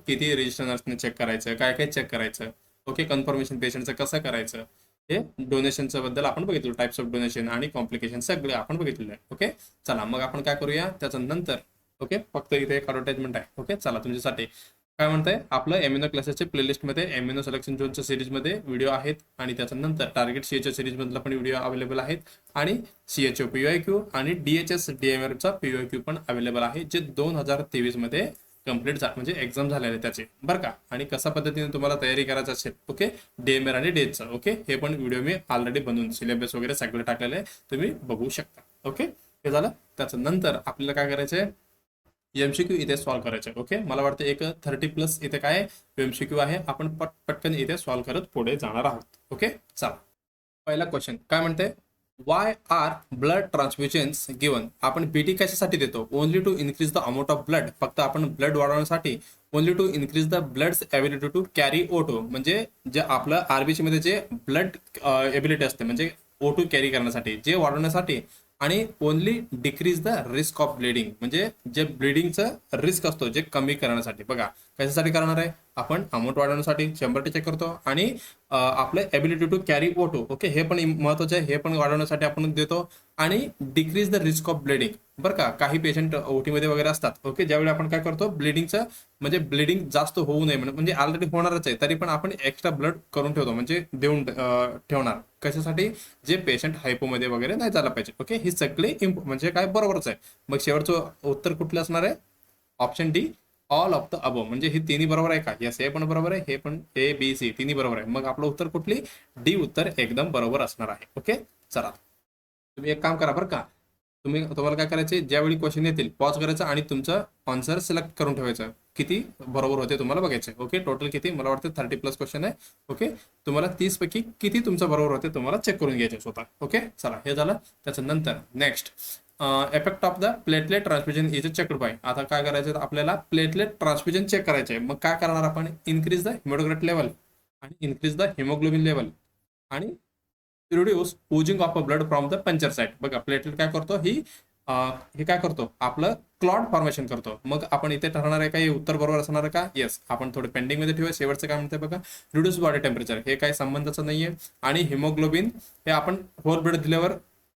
किती रजिस्टर नर्सने चेक करायचं, काय काय चेक करायचं. ओके, कन्फर्मेशन पेशंटचं कसं करायचं, हे डोनेशनच्या बद्दल आपण बघितलं, टाइप्स ऑफ डोनेशन आणि कॉम्प्लिकेशन सगळे आपण बघितलेलं आहे. ओके, चला मग आपण काय करूया त्याच्यानंतर. ओके, फक्त इथे एक ॲडव्हर्टाइजमेंट आहे. ओके, चला तुमच्यासाठी काय म्हणताय, आपलं एमिनो क्लासेसच्या प्लेलिस्टमध्ये एमिनो सिलेक्शन झोनच्या सिरीजमध्ये व्हिडिओ आहेत आणि त्याच्यानंतर टार्गेट CHO सिरीजमधला पण व्हिडिओ अवेलेबल आहेत आणि CHO PYQ आणि DHS DMRचा PYQ पण अवेलेबल आहे, जे 2023 मध्ये कम्प्लीट म्हणजे एक्झाम झालेले त्याचे बरं का. आणि कशा पद्धतीने तुम्हाला तयारी करायचं असेल, ओके DMR आणि डेटचं, ओके हे पण व्हिडिओ मी ऑलरेडी बनवून सिलेबस वगैरे सगळं टाकलेलं आहे, तुम्ही बघू शकता. ओके, हे झालं. त्याच्यानंतर आपल्याला काय करायचं आहे, MCQ इथे सॉल्व्ह करायचं. ओके, मला वाटतं एक 30+ इथे काय MCQ आहे, आपण पटकन इथे सॉल्व्ह करत पुढे जाणार आहोत. ओके, चला पहिला क्वेश्चन काय म्हणते, why are blood transfusions given. आपण BT कशासाठी देतो, only to increase the amount of blood, फक्त आपण ब्लड वाढवण्यासाठी. Only to increase the blood's ability to carry O2 म्हणजे जे आपलं RBC मध्ये जे ब्लड एबिलिटी असते म्हणजे O2 कॅरी करण्यासाठी, जे वाढवण्यासाठी. आणि only decrease the risk of bleeding म्हणजे जे ब्लिडिंगचं रिस्क असतो जे कमी करण्यासाठी. बघा कशासाठी करणार आहे? आपण अमाऊंट वाढवण्यासाठी 100 चेक करतो आणि आपलं एबिलिटी टू कॅरी ओटो, ओके, हे पण महत्वाचं आहे, हे पण वाढवण्यासाठी आपण देतो. आणि decrease the risk of bleeding, बरं का. काही पेशंट ओटी मध्ये वगैरे असतात, ओके, ज्यावेळी आपण काय करतो, ब्लिडिंगचं म्हणजे ब्लिडिंग जास्त होऊ नये म्हणजे ऑलरेडी होणारच आहे, तरी पण आपण एक्स्ट्रा ब्लड करून ठेवतो, म्हणजे देऊन ठेवणार. कशासाठी? जे पेशंट हायपोमध्ये वगैरे नाही झाला पाहिजे, ओके. ही सगळे म्हणजे काय बरोबरच आहे. मग शेवटचं उत्तर कुठलं असणार आहे? Option D, all of the above. म्हणजे हे तिन्ही बरोबर आहे का? यस, हे पण बरोबर आहे, हे पण ए बी सी तिन्ही बरोबर आहे. मग आपलं उत्तर कुठली? डी उत्तर एकदम बरोबर असणार आहे. ओके, चला तुम्ही एक काम करा बरं का. तुम्हाला काय करायचे, ज्यावेळी क्वेश्चन येतील पॉज करायचं आणि तुमचं आन्सर सिलेक्ट करून ठेवायचं. किती बरोबर होते तुम्हाला बघायचे. ओके, टोटल किती? मला वाटतं 30+ क्वेश्चन आहे. ओके, तुम्हाला 30 पैकी किती तुमचं बरोबर होते तुम्हाला चेक करून घ्यायचे स्वतः. ओके, चला हे झालं. त्याच्यानंतर next, effect of the platelet transfusion is checked by. आता काय करायचं, आपल्याला प्लेटलेट ट्रान्सफ्युजन चेक करायचे. मग काय करणार आपण? इन्क्रीज द हिमोग्लोबिन लेवल आणि इन्क्रीज द हिमोग्लोबिन लेवल आणि reduce Ojing of a blood from the puncture site. बघा, प्लेटलेट काय करतो, हे काय करतो, आपलं क्लॉट फॉर्मेशन करतो. मग आपण इथे ठरणार आहे का हे उत्तर बरोबर असणार आहे का? येस, आपण थोडे पेंडिंग मध्ये ठेवूया. शेवटचं काय म्हणते बघा, रिड्यूस बॉडी टेम्परेचर, हे काही संबंधाचं नाहीये. आणि हिमोग्लोबिन हे आपण होल ब्लड दिल्यावर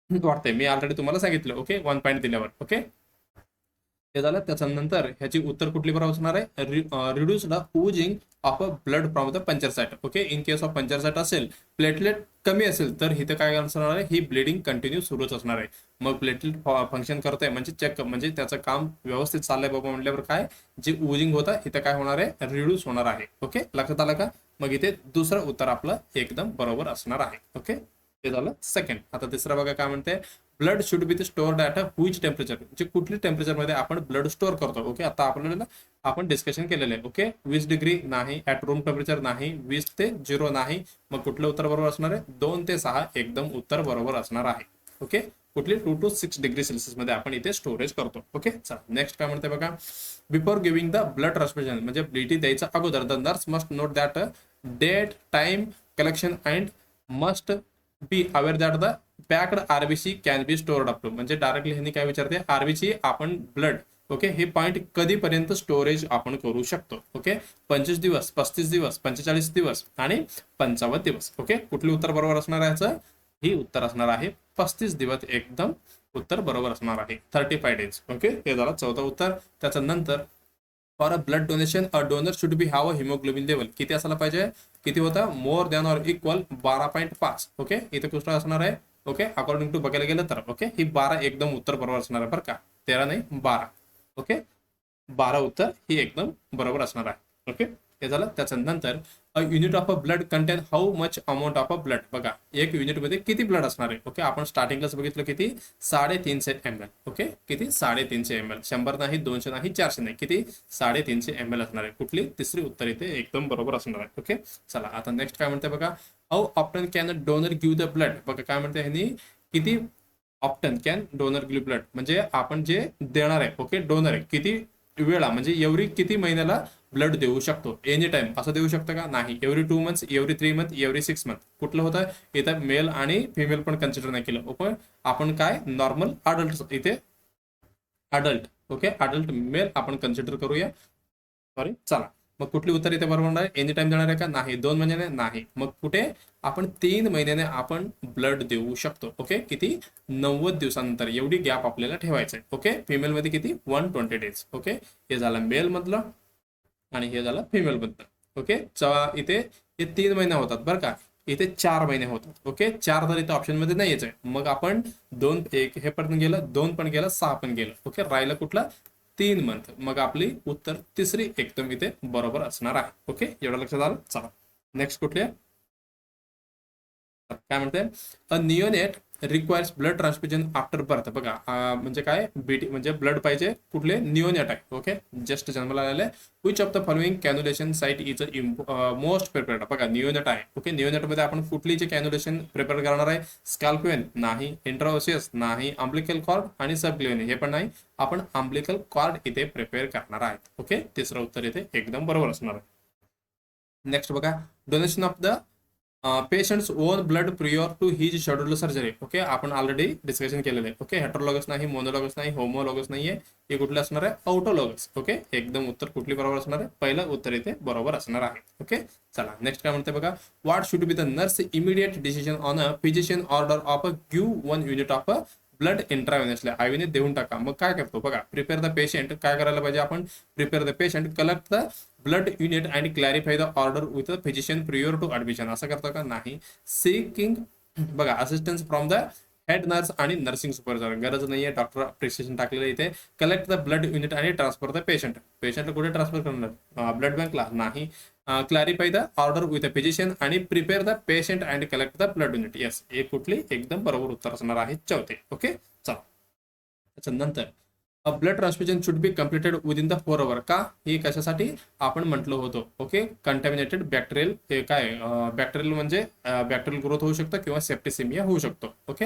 वाटतंय, मी ऑलरेडी तुम्हाला सांगितलं. ओके, 1 पॉईंट दिल्यावर. ओके, हे झालं. त्याच्यानंतर ह्याची उत्तर कुठली बरोबर असणार आहे? Reduce the Ojing of a blood from the puncture site. Okay, in case of puncture site असेल, प्लेटलेट कमी असेल, तर इथे काय असणार आहे, ही ब्लिडिंग कंटिन्यू सुरूच असणार आहे. मग प्लेटलेट फंक्शन करतंय म्हणजे चेक, म्हणजे त्याचं काम व्यवस्थित चाललंय बाबा म्हटल्यावर काय, जे ओजिंग होतं इथे काय होणार आहे, रिड्यूस होणार आहे. ओके, लक्षात आलं का? मग इथे दुसरं उत्तर आपलं एकदम बरोबर असणार आहे. ओके, हे झालं सेकंड. आता तिसरं बघा काय म्हणते, blood should B stored at a which temperature. म्हणजे कुठली टेम्परेचरमध्ये आपण ब्लड स्टोअर करतो. ओके, आता आपल्याला आपण डिस्कशन केलेलं आहे. ओके, 20 डिग्री नाही, ॲट रूम टेम्परेचर नाही, 20 ते 0 नाही. मग कुठलं उत्तर बरोबर असणार आहे? 2 ते 6 एकदम उत्तर बरोबर असणार आहे. ओके, कुठली 2 to 6 डिग्री सेल्सिअस मध्ये आपण इथे स्टोरेज करतो. ओके, चला नेक्स्ट काय म्हणते बघा, before giving the blood transfusion, म्हणजे ब्लड द्यायचा अगोदर the nurse must note that date, time, collection and must be aware that the packed RBC can be stored up to. म्हणजे डायरेक्टली ह्यांनी काय विचारते, आरबीसी आपण ब्लड, ओके, हे पॉईंट कधीपर्यंत स्टोरेज आपण करू शकतो. ओके, 25 दिवस, 35 दिवस, 45 दिवस आणि 55 दिवस. ओके, कुठले उत्तर बरोबर असणार आहे याचं? ही उत्तर असणार आहे 35 दिवस, एकदम उत्तर बरोबर असणार आहे, 35 डेज. ओके, हे झालं चौथं उत्तर. त्याच्यानंतर for a blood donation a donor should be have a haemoglobin level. किती असायला पाहिजे? किती होतं? More than or equal 12.5. Okay, इथे कुठलं असणार आहे? ओके, अकॉर्डिंग टू बघायला गेलं तर ओके, ही 12 एकदम उत्तर बरोबर असणार आहे बरं का, 13 नाही 12. ओके, 12 उत्तर ही एकदम बरोबर असणार आहे. ओके, हे झालं. त्याच्यानंतर a unit of a blood content how much amount of a blood. बघा, एक युनिट मध्ये किती ब्लड असणार आहे? ओके, आपण स्टार्टिंगलाच बघितलं किती, 350 ml. ओके, किती? 350 ml. 100 नाही, 200 नाही, 400 नाही, किती? 350 ml असणार आहे. कुठली? तिसरी उत्तर इथे एकदम बरोबर असणार आहे. ओके, चला आता नेक्स्ट काय म्हणते बघा, how often can donor give the blood. बघा काय म्हणते ह्यांनी, किती often can donor give blood, म्हणजे आपण जे देणार आहे, ओके, डोनर आहे, किती वेळा, म्हणजे एव्हरी किती महिन्याला ब्लड देऊ शकतो? एनी टाइम असं देऊ शकतं का? नाही. Every 2 months, every 3 month, every 6 month. कुठलं होतं इथं? मेल आणि फिमेल पण कन्सिडर नाही केलं. ओके, आपण काय नॉर्मल अडल्ट इथे, अडल्ट, ओके, अडल्ट मेल आपण कन्सिडर करूया. सॉरी, चला मग कुठली उत्तर इथे बरोबर आहे? एनी टाइम देणार आहे का? नाही. 2 महिन्याने? नाही. मग कुठे? आपण 3 महिन्याने आपण ब्लड देऊ शकतो. ओके, किती? 90 दिवसानंतर एवढी गॅप आपल्याला ठेवायचं आहे. ओके, फिमेल मध्ये किती? 120 डेज. ओके, हे झालं मेल मधलं आणि हे झालं फिमेल मधलं. ओके, इथे हे 3 महिने होतात बरं का, इथे 4 महिने होतात. ओके, 4 तर इथे ऑप्शन मध्ये नाही यायचंय. मग आपण 2, 1 हे पण गेलं, 2 पण गेलं, 6 पण गेलं. ओके, राहिलं कुठलं? 3 मंथ. मग आपली उत्तर तिसरी एकदम इथे बरोबर असणार आहे. ओके, एवढं लक्षात आलं. चला नेक्स्ट कुठली आहे? काय म्हणते, a neonate requires blood transfusion after birth. बघा, म्हणजे काय, बीटी म्हणजे ब्लड पाहिजे, कुठले? निओनेट आहे. ओके, जस्ट जन्माला आलेले. Which of the following cannulation site is most prepared. बघा, निओनेट आहे. ओके, निओनेट मध्ये आपण कुठली जे कॅन्युलेशन प्रिपेअर करणार आहे? स्कॅल्क्वेन नाही, इंट्राओसियस नाही, अम्ब्लिकल कॉर्ड आणि सबक्लिव्हन हे पण नाही. आपण अम्ब्लिकल कॉर्ड इथे प्रिपेअर करणार आहेत. ओके, तिसरं उत्तर इथे एकदम बरोबर असणार आहे. नेक्स्ट बघा, donation of the patient's own blood prior to his schedule surgery. Okay, आपण ऑलरेडी डिस्कशन केलेलं आहे. ओके, हेट्रोलॉगस नाही, मोनोलॉगस नाही, होमोलॉगस नाहीये. हे कुठलं असणार आहे? ऑटोलॉगस. ओके, एकदम उत्तर कुठली बरोबर असणार आहे? पहिलं उत्तर इथे बरोबर असणार आहे. ओके, चला नेक्स्ट काय म्हणते बघा. What should be the nurse immediate decision on a physician order of a give 1 unit of a blood intravenously. आयव्हीने देऊन टाका. मग काय करतो बघा, प्रिपेअर द पेशंट. काय करायला पाहिजे आपण? Prepare the patient, collect the blood unit and clarify the order with the physician prior to admission. असं करतो का? नाही. सिकिंग बघा assistance from the head nurse आणि नर्सिंग सुपरवायझर. गरज नाहीये, डॉक्टर प्रिस्क्रिप्शन टाकलेलं इथे. कलेक्ट द ब्लड युनिट आणि ट्रान्सफर द पेशंट. पेशंट कुठे ट्रान्सफर करणार? ब्लड बँकला? नाही. Clarify the order with a physician आणि prepare the patient and collect the blood unit. Yes, हे कुठली एकदम बरोबर उत्तर असणार आहे चौथे. ओके, चला त्याच्यानंतर blood transfusion should B completed within the 4 hours. का? हे कशासाठी आपण म्हटलं होतं. Okay, contaminated bacterial. हे काय? बॅक्टेरियल म्हणजे बॅक्टेरियल ग्रोथ होऊ शकतं किंवा सेप्टिसेमिया होऊ शकतो. ओके,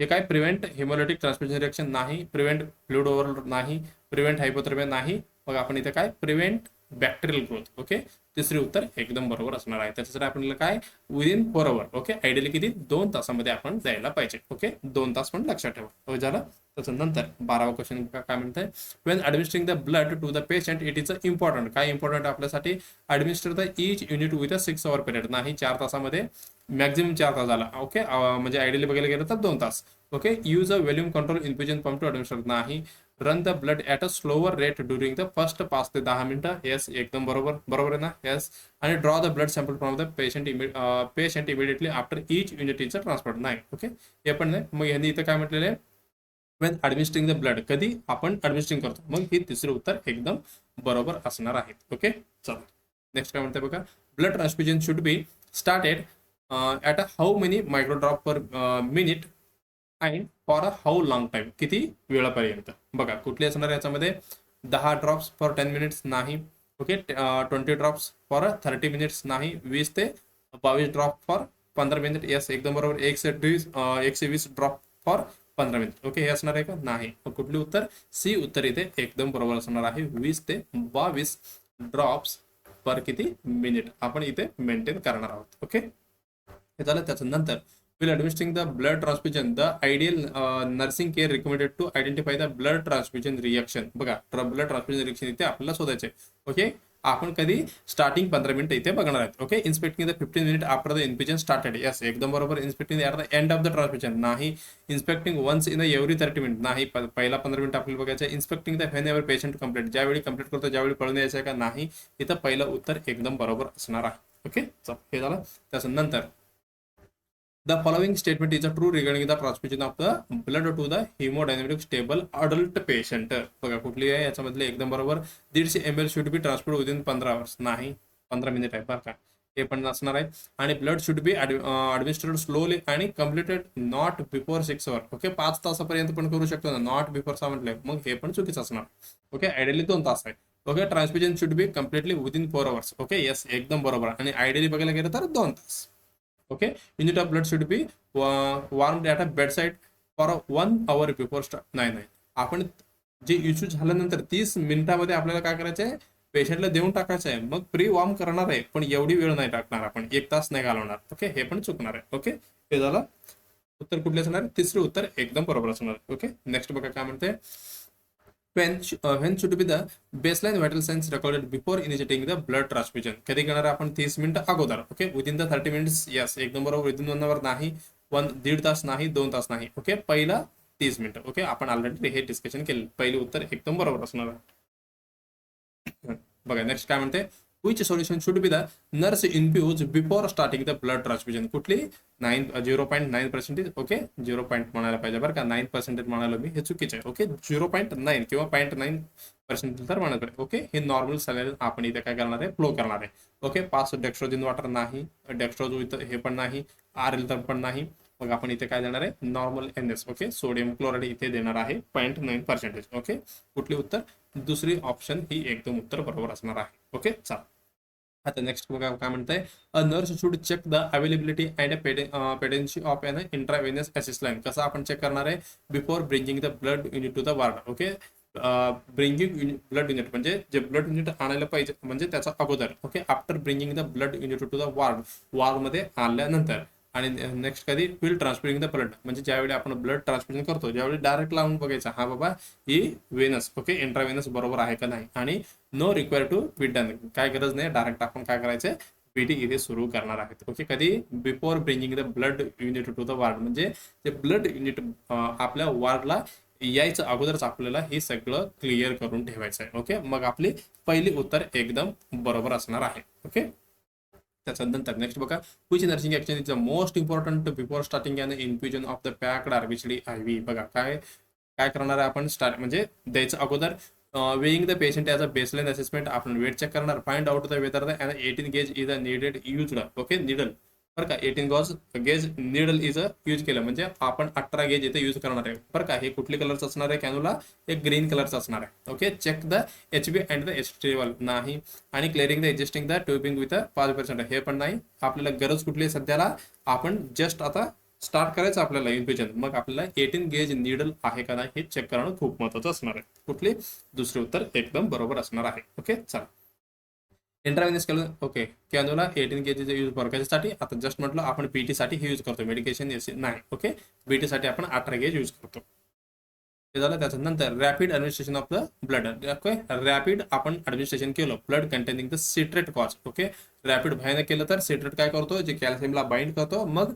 हे काय? प्रिव्हेंट हिमोलिटिक ट्रान्सफ्युजन रिएक्शन नाही. प्रिव्हेंट फ्लुइड ओव्हरलोड नाही. प्रिव्हेंट हायपोथर्मिया नाही. मग आपण इथे काय? Prevent bacterial growth. ओके, तिसरे उत्तर एकदम बरोबर असणार आहे. त्याच्यासाठी आपल्याला काय? Within 4 hours. ओके, आयडियली किती? 2 तासामध्ये आपण द्यायला पाहिजे. ओके, 2 तास पण लक्षात ठेवा. झालं. त्याच्यानंतर 12वा क्वेश्चन काय म्हणतंय. When administering the blood to the patient it is important. काय इम्पॉर्टंट आपल्यासाठी? Administer the each unit with a 6 hour period. नाही, 4 तासामध्ये, मॅक्झिमम 4 तास झाला. ओके, म्हणजे आयडियली बघायला गेलं तर 2 तास. Okay, use a volume control infusion pump to administer. नाही. Run the blood at a slower rate during the first 5 ते 10 मिनिटं. येस, एकदम बरोबर. बरोबर आहे ना? येस. आणि draw the blood sample from the patient immediately after each unit is transfer. नाही. ओके, हे पण नाही. मग यांनी इथं काय म्हटलेलं आहे? When administering the blood. कधी आपण ॲडमिनिस्ट्रिंग करतो. मग हे तिसरे उत्तर एकदम बरोबर असणार आहे. ओके, चला नेक्स्ट काय म्हणते बघा. Blood transfusion should be started at a how many microdrop per minute and for a how long time. किती वेळापर्यंत? बघा कुठली असणार याच्यामध्ये? 10 ड्रॉप्स फॉर 10 मिनिट्स नाही. ओके, 20 ड्रॉप्स फॉर 30 मिनिट्स नाही. 20 ते 22 ड्रॉप फॉर 15 मिनिट. येस, एकदम बरोबर. 120 ड्रॉप फॉर 15 मिनिट. ओके, हे असणार आहे का? नाही. कुठले उत्तर? सी उत्तर इथे एकदम बरोबर असणार आहे. 20 ते 22 ड्रॉप्स पर किती मिनिट आपण इथे मेंटेन करणार आहोत. ओके, हे झालं. त्याच्यानंतर will administering the blood transfusion the ideal nursing care recommended to identify the blood transfusion reaction. बघा, ब्लड ट्रान्सफ्युजन रिएक्शन इथे आपल्याला शोधायचे. ओके, आपण कधी? स्टार्टिंग 15 मिनिट इथे बघणार आहेत. Okay, inspecting the 15 minute after the infusion started. Yes, एकदम बरोबर. Inspecting at the end of the transfusion. नाही. Inspecting once in every 30 minute. नाही. पहिला 15 मिनिट आपल्याला बघायचं आहे. Inspecting the whenever patient complete. ज्यावेळी कंप्लीट करतो ज्यावेळी पळून यायचं आहे का? नाही. इथं पहिलं उत्तर एकदम बरोबर असणार आहे. ओके, चल हे झालं. त्याच्यानंतर The following statement is true regarding the transfusion of the blood to the hemodynamic stable adult patient. बघा कुठली आहे याच्यामधले? एकदम बरोबर. 150 ml should be transfer within 15 hours. नाही, 15 मिनिट आहे बरं का. हे पण असणार आहे. आणि ब्लड शुड बी ॲडमिनिस्टर्ड स्लोली आणि completed not before 6 hours. Okay, 5 तासापर्यंत पण करू शकतो ना. नॉट बिफोर 6 म्हटलंय, मग हे पण चुकीचं असणार. ओके, आयडियली 2 तास आहे. Okay, transfusion should be completely within 4 hours. Okay, yes, एकदम बरोबर. आणि आयडियली बघायला गेलं तर 2 तास. Okay, unit of blood should be warm at a bedside for 1 hour before start. नाही नाही, आपण जे इश्यू झाल्यानंतर 30 मिनिटामध्ये आपल्याला काय करायचं आहे? पेशंटला देऊन टाकायचं आहे. मग प्री वॉर्म करणार आहे, पण एवढी वेळ नाही टाकणार आपण. 1 तास नाही घालवणार. ओके, हे पण चुकणार आहे. ओके, हे झालं. उत्तर कुठले असणार? तिसरे उत्तर एकदम बरोबर असणार. ओके, नेक्स्ट बघा काय म्हणते. when should be the baseline vital signs recorded before initiating the blood transfusion. कधी करणार आपण? 30 मिनिटं अगोदर. Okay, within the 30 minutes. Yes, एकदम बरोबर. विदिन 1 hour नाही. 1.5 तास नाही. 2 तास नाही. ओके, पहिला 30 मिनिटं. ओके, आपण ऑलरेडी हे डिस्कशन केलं. पहिलं उत्तर एकदम बरोबर असणार आहे. बघा नेक्स्ट काय म्हणते. which solution should be the nurse infuse before starting the blood transfusion. कुठली? 0.9%. ओके, 0. म्हणायला पाहिजे बरं का. 9% म्हणालो मी, हे चुकीचं आहे. ओके, 0.9 किंवा 0.9% तर म्हणायला पाहिजे. ओके, हे नॉर्मल सॅलरी आपण इथे काय करणार आहे? फ्लो करणार आहे. ओके, 5 डेक्स्ट्रोजिन वॉटर नाही. डेक्स्ट्रोज इथं हे पण नाही. RL तर पण नाही. मग आपण इथे काय देणार आहे? Normal NS. Okay, sodium chloride इथे देणार आहे 0.9%. ओके, कुठली उत्तर? दुसरी ऑप्शन ही एकदम उत्तर बरोबर असणार आहे. ओके, चला आता नेक्स्ट बघा काय म्हणतंय. A nurse should check the availability and patency of an intravenous assist line. कसं आपण चेक करणार आहे? Before bringing the blood unit to the ward. Okay, bringing blood unit म्हणजे जे ब्लड युनिट आणायला पाहिजे म्हणजे त्याचा अगोदर. Okay, after bringing the blood unit to the वॉर्डमध्ये आणल्यानंतर. आणि नेक्स्ट कधी विल ट्रान्सफरिंग द ब्लड म्हणजे ज्यावेळी आपण ब्लड ट्रान्सफ्युजन करतो त्यावेळी डायरेक्ट लावून बघायचा हा बाबा ही वेनस ओके इंट्रावेनस बरोबर आहे का नाही. आणि no require to be done, काय गरज नाही, डायरेक्ट आपण काय करायचं बीटी इथे सुरू करणार आहेत. ओके, कधी before bringing the blood unit to the ward म्हणजे ते ब्लड युनिट आपल्या वॉर्डला यायचं अगोदरच आपल्याला हे सगळं क्लिअर करून ठेवायचं आहे. ओके, मग आपली पहिली उत्तर एकदम बरोबर असणार आहे. ओके, त्याच्यानंतर नेक्स्ट बघा, which nursing action is the most important before starting an infusion of the packed RBC IV. बघा काय काय करणार आहे आपण स्टार्ट म्हणजे द्यायचं अगोदर weighing the patient as a baseline assessment आपण वेट चेक करणार, find out the whether the 18 gauge is a needed used. Okay, needle बरं का 18 गेज निडल इज यूज केलं म्हणजे आपण 18 गेज इथे यूज करणार आहे. बरं का, हे कुठले कलरचं असणार आहे कॅन्युला, एक ग्रीन कलरचं असणार आहे. Okay, check the H B and the H level नाही. आणि clearing the existing the tubing with 5% हे पण नाही. आपल्याला गरज कुठली आहे सध्याला, आपण जस्ट आता स्टार्ट करायचं आपल्याला इन्फ्युजन, मग आपल्याला 18 गेज निडल आहे का नाही हे चेक करणं खूप महत्त्वाचं असणार आहे. कुठली दुसरे उत्तर एकदम बरोबर असणार आहे. ओके, चला इंट्राव्हेनस केलं. ओके, कॅन्युला 18 केजीचा यूज कशासाठी, आता जस्ट म्हटलं आपण पीटी साठी हे यूज करतो, मेडिकेशन नाही. ओके, बीटी साठी आपण 18 गेज यूज करतो. हे झालं. त्याच्यानंतर rapid administration of the blood. Okay, rapid आपण ॲडमिनिस्ट्रेशन केलं blood containing the citrate cause. Okay, rapid भयानक केलं तर सिट्रेट काय करतो, जे कॅल्शियमला बाइंड करतो, मग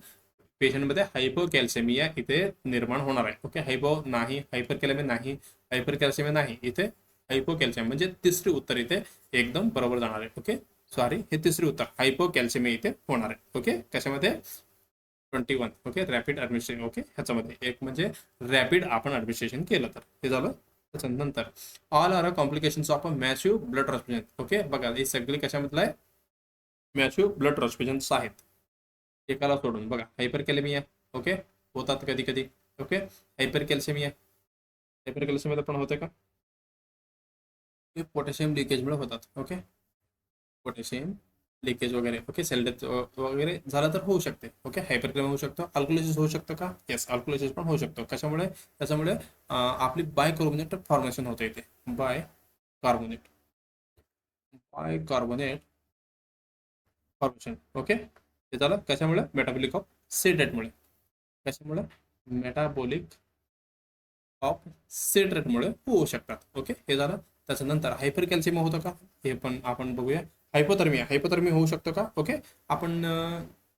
पेशंटमध्ये हायपोकॅल्सेमिया इथे निर्माण होणार आहे. ओके, हायपो नाही, हायपरकॅल्सेमिया नाही, हायपरकॅल्सेमिया नाही, इथे हायपोकॅल्शियम म्हणजे तिसरी उत्तर इथे एकदम बरोबर जाणार आहे. ओके, सॉरी, हे तिसरी उत्तर हायपोकॅल्सेमिया इथे होणार आहे. ओके, कशामध्ये 21. Okay, rapid administration. ओके, ह्याच्यामध्ये एक म्हणजे रॅपिड आपण ॲडमिनिस्ट्रेशन केलं तर हे झालं. त्याच्यानंतर all are complications of a massive blood transfusion. Okay, बघा हे सगळी कशामधलं आहे, मॅसिव्ह ब्लड ट्रान्सफ्युजन्स आहेत. एकाला सोडून बघा हायपरकॅलेमिया. ओके, होतात कधी कधी. ओके, हायपरकॅल्सेमिया, हायपरकॅल्सेमिया पण होते का, हे पोटॅशियम लिकेजमुळे होतात. ओके, पोटॅशियम लिकेज वगैरे. ओके, सेल डेथ वगैरे झालं तर होऊ शकते. ओके, हायपरकॅलेमिया होऊ शकतो. अल्कोलिसिस होऊ शकतं का, येस, अल्कोलिसिस पण होऊ शकतो. कशामुळे, त्याच्यामुळे आपली बायकार्बोनेट फॉर्मेशन होते इथे, बायकार्बोनेट बायकार्बोनेट फॉर्मेशन. ओके, ते झालं कशामुळे, मेटाबॉलिक ऑफ सिट्रेटमुळे. कशामुळे, मेटाबॉलिक ऑफ सिट्रेटमुळे होऊ शकतात. ओके, हे झालं. त्याच्यानंतर हायपर कॅल्शियम होतं का, हे पण आपण बघूया. हायपोथर्मिया, हायपोथर्मिया होऊ शकतो का. ओके, आपण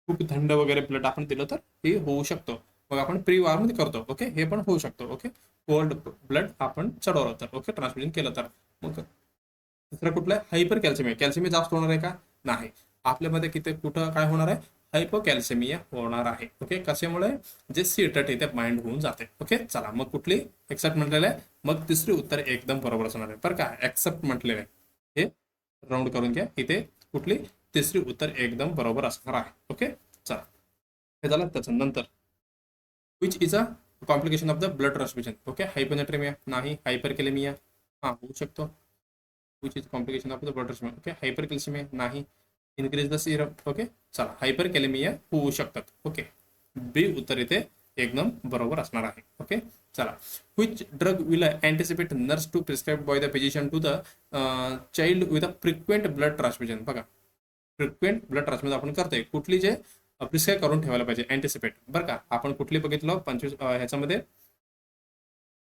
खूप थंड वगैरे ब्लड आपण दिलं तर हे होऊ शकतो, मग आपण प्री वॉरमध्ये करतो. ओके, हे पण होऊ शकतो. ओके, कोल्ड ब्लड आपण चढवलं तर, ओके, ट्रान्सफ्युजन केलं तर. मग दुसरं कुठलं आहे, हायपर कॅल्शियमिया. कॅल्शियमिया जास्त होणार आहे का, नाही. आपल्यामध्ये किती कुठं काय होणार आहे, हायपोकॅल्सेमिया होणार आहे. ओके, कशामुळे, जे सिट्रेट इथे बाइंड होऊन जाते. ओके, चला मग कुठली एक्सेप्ट म्हटलेलं आहे, मग तिसरी उत्तर एकदम बरोबर असणार आहे. बरं का, एक्सेप्ट म्हटलेलं आहे हे राऊंड करून घ्या, इथे कुठली तिसरी उत्तर एकदम बरोबर असणार आहे. ओके, चला हे झालं. त्याच्यानंतर which is a complication of the blood transfusion. Okay, hyponatraemia नाही, हायपरकॅलेमिया हा होऊ शकतो. Which is complication of the blood transfusion. Okay, hypercalcaemia नाही, इन्क्रीज द सिरम. ओके, चला हायपरकॅलेमिया होऊ शकतात. ओके, बी उत्तर इथे एकदम बरोबर असणार आहे. ओके, चला which drug will anticipate nurse to prescribe by the physician to the child with a frequent blood transfusion. बघा फ्रिक्वेंट ब्लड ट्रान्सफ्युजन आपण करतोय, कुठली जे प्रिस्क्राईब करून ठेवायला पाहिजे अँटिसिपेट. बरं का, आपण कुठली बघितलं 25 ह्याच्यामध्ये